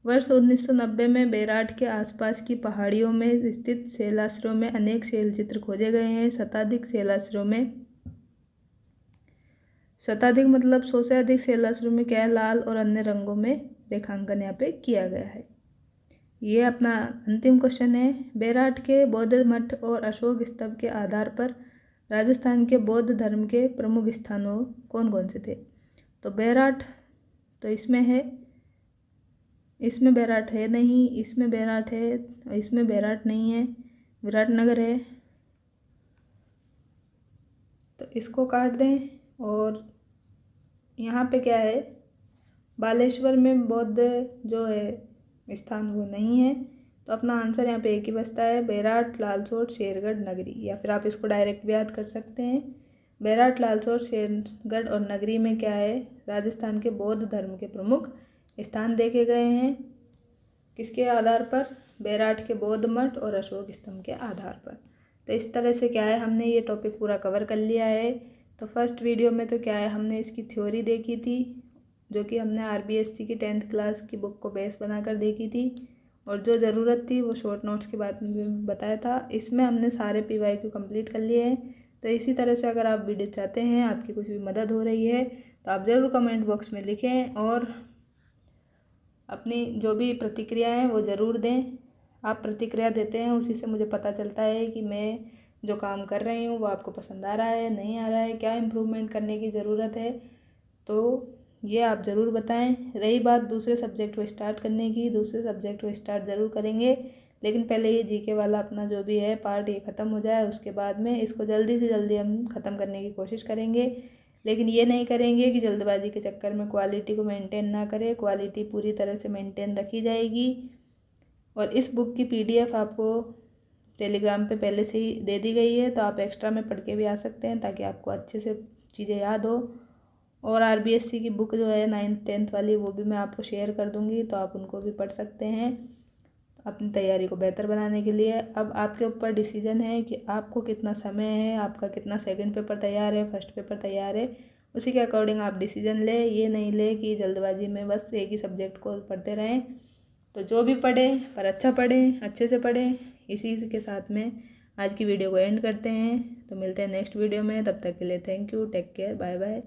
वर्ष 1990 में बैराट के आसपास की पहाड़ियों में स्थित शैलाश्रयों में अनेक शैलचित्र खोजे गए हैं। शताधिक शैलाश्रयों में, शताधिक मतलब 100 से अधिक शैलाश्रयों में क्या है, लाल और अन्य रंगों में रेखांकन यहाँ पे किया गया है। ये अपना अंतिम क्वेश्चन है। बैराट के बौद्ध मठ और अशोक स्तंभ के आधार पर राजस्थान के बौद्ध धर्म के प्रमुख स्थानों कौन कौन से थे। तो बैराट, तो इसमें है, इसमें बैराट है नहीं, इसमें बैराट है, इसमें बैराट नहीं है, विराटनगर है। तो इसको काट दें। और यहाँ पे क्या है, बालेश्वर में बौद्ध जो है स्थान वो नहीं है। तो अपना आंसर यहाँ पे एक ही बचता है, बैराट, लालसोट, शेरगढ़, नगरी। या फिर आप इसको डायरेक्ट भी याद कर सकते हैं। बैराट, लालसोट, शेरगढ़ और नगरी में क्या है, राजस्थान के बौद्ध धर्म के प्रमुख स्थान देखे गए हैं। किसके आधार पर, बैराट के बौद्ध मठ और अशोक स्तंभ के आधार पर। तो इस तरह से क्या है, हमने ये टॉपिक पूरा कवर कर लिया है। तो फर्स्ट वीडियो में तो क्या है, हमने इसकी थ्योरी देखी थी, जो कि हमने RBSC की 10th क्लास की बुक को बेस बनाकर देखी थी। और जो ज़रूरत थी वो शॉर्ट नोट्स के बारे में बताया था। इसमें हमने सारे PYQ कंप्लीट कर लिए हैं। तो इसी तरह से अगर आप वीडियो चाहते हैं, आपकी कुछ भी मदद हो रही है, तो आप ज़रूर कमेंट बॉक्स में लिखें और अपनी जो भी प्रतिक्रिया है वो ज़रूर दें। आप प्रतिक्रिया देते हैं, उसी से मुझे पता चलता है कि मैं जो काम कर रही हूँ वो आपको पसंद आ रहा है, नहीं आ रहा है, क्या इम्प्रूवमेंट करने की ज़रूरत है। तो ये आप ज़रूर बताएं। रही बात दूसरे सब्जेक्ट को स्टार्ट करने की, दूसरे सब्जेक्ट को स्टार्ट ज़रूर करेंगे, लेकिन पहले ये GK वाला अपना जो भी है पार्ट ये ख़त्म हो जाए, उसके बाद में इसको जल्दी से जल्दी हम ख़त्म करने की कोशिश करेंगे। लेकिन ये नहीं करेंगे कि जल्दबाजी के चक्कर में क्वालिटी को मेंटेन ना करें। क्वालिटी पूरी तरह से मेंटेन रखी जाएगी। और इस बुक की PDF आपको टेलीग्राम पे पहले से ही दे दी गई है, तो आप एक्स्ट्रा में पढ़ के भी आ सकते हैं ताकि आपको अच्छे से चीज़ें याद हो। और RBSC की बुक जो है 9th 10th वाली, वो भी मैं आपको शेयर कर दूँगी, तो आप उनको भी पढ़ सकते हैं अपनी तैयारी को बेहतर बनाने के लिए। अब आपके ऊपर डिसीजन है कि आपको कितना समय है, आपका कितना सेकंड पेपर तैयार है, फर्स्ट पेपर तैयार है, उसी के अकॉर्डिंग आप डिसीजन ले। ये नहीं ले कि जल्दबाजी में बस एक ही सब्जेक्ट को पढ़ते रहें। तो जो भी पढ़ें पर अच्छा पढ़ें, अच्छे से पढ़ें। इसी के साथ में आज की वीडियो को एंड करते हैं, तो मिलते हैं नेक्स्ट वीडियो में। तब तक के लिए thank you, take care, bye bye.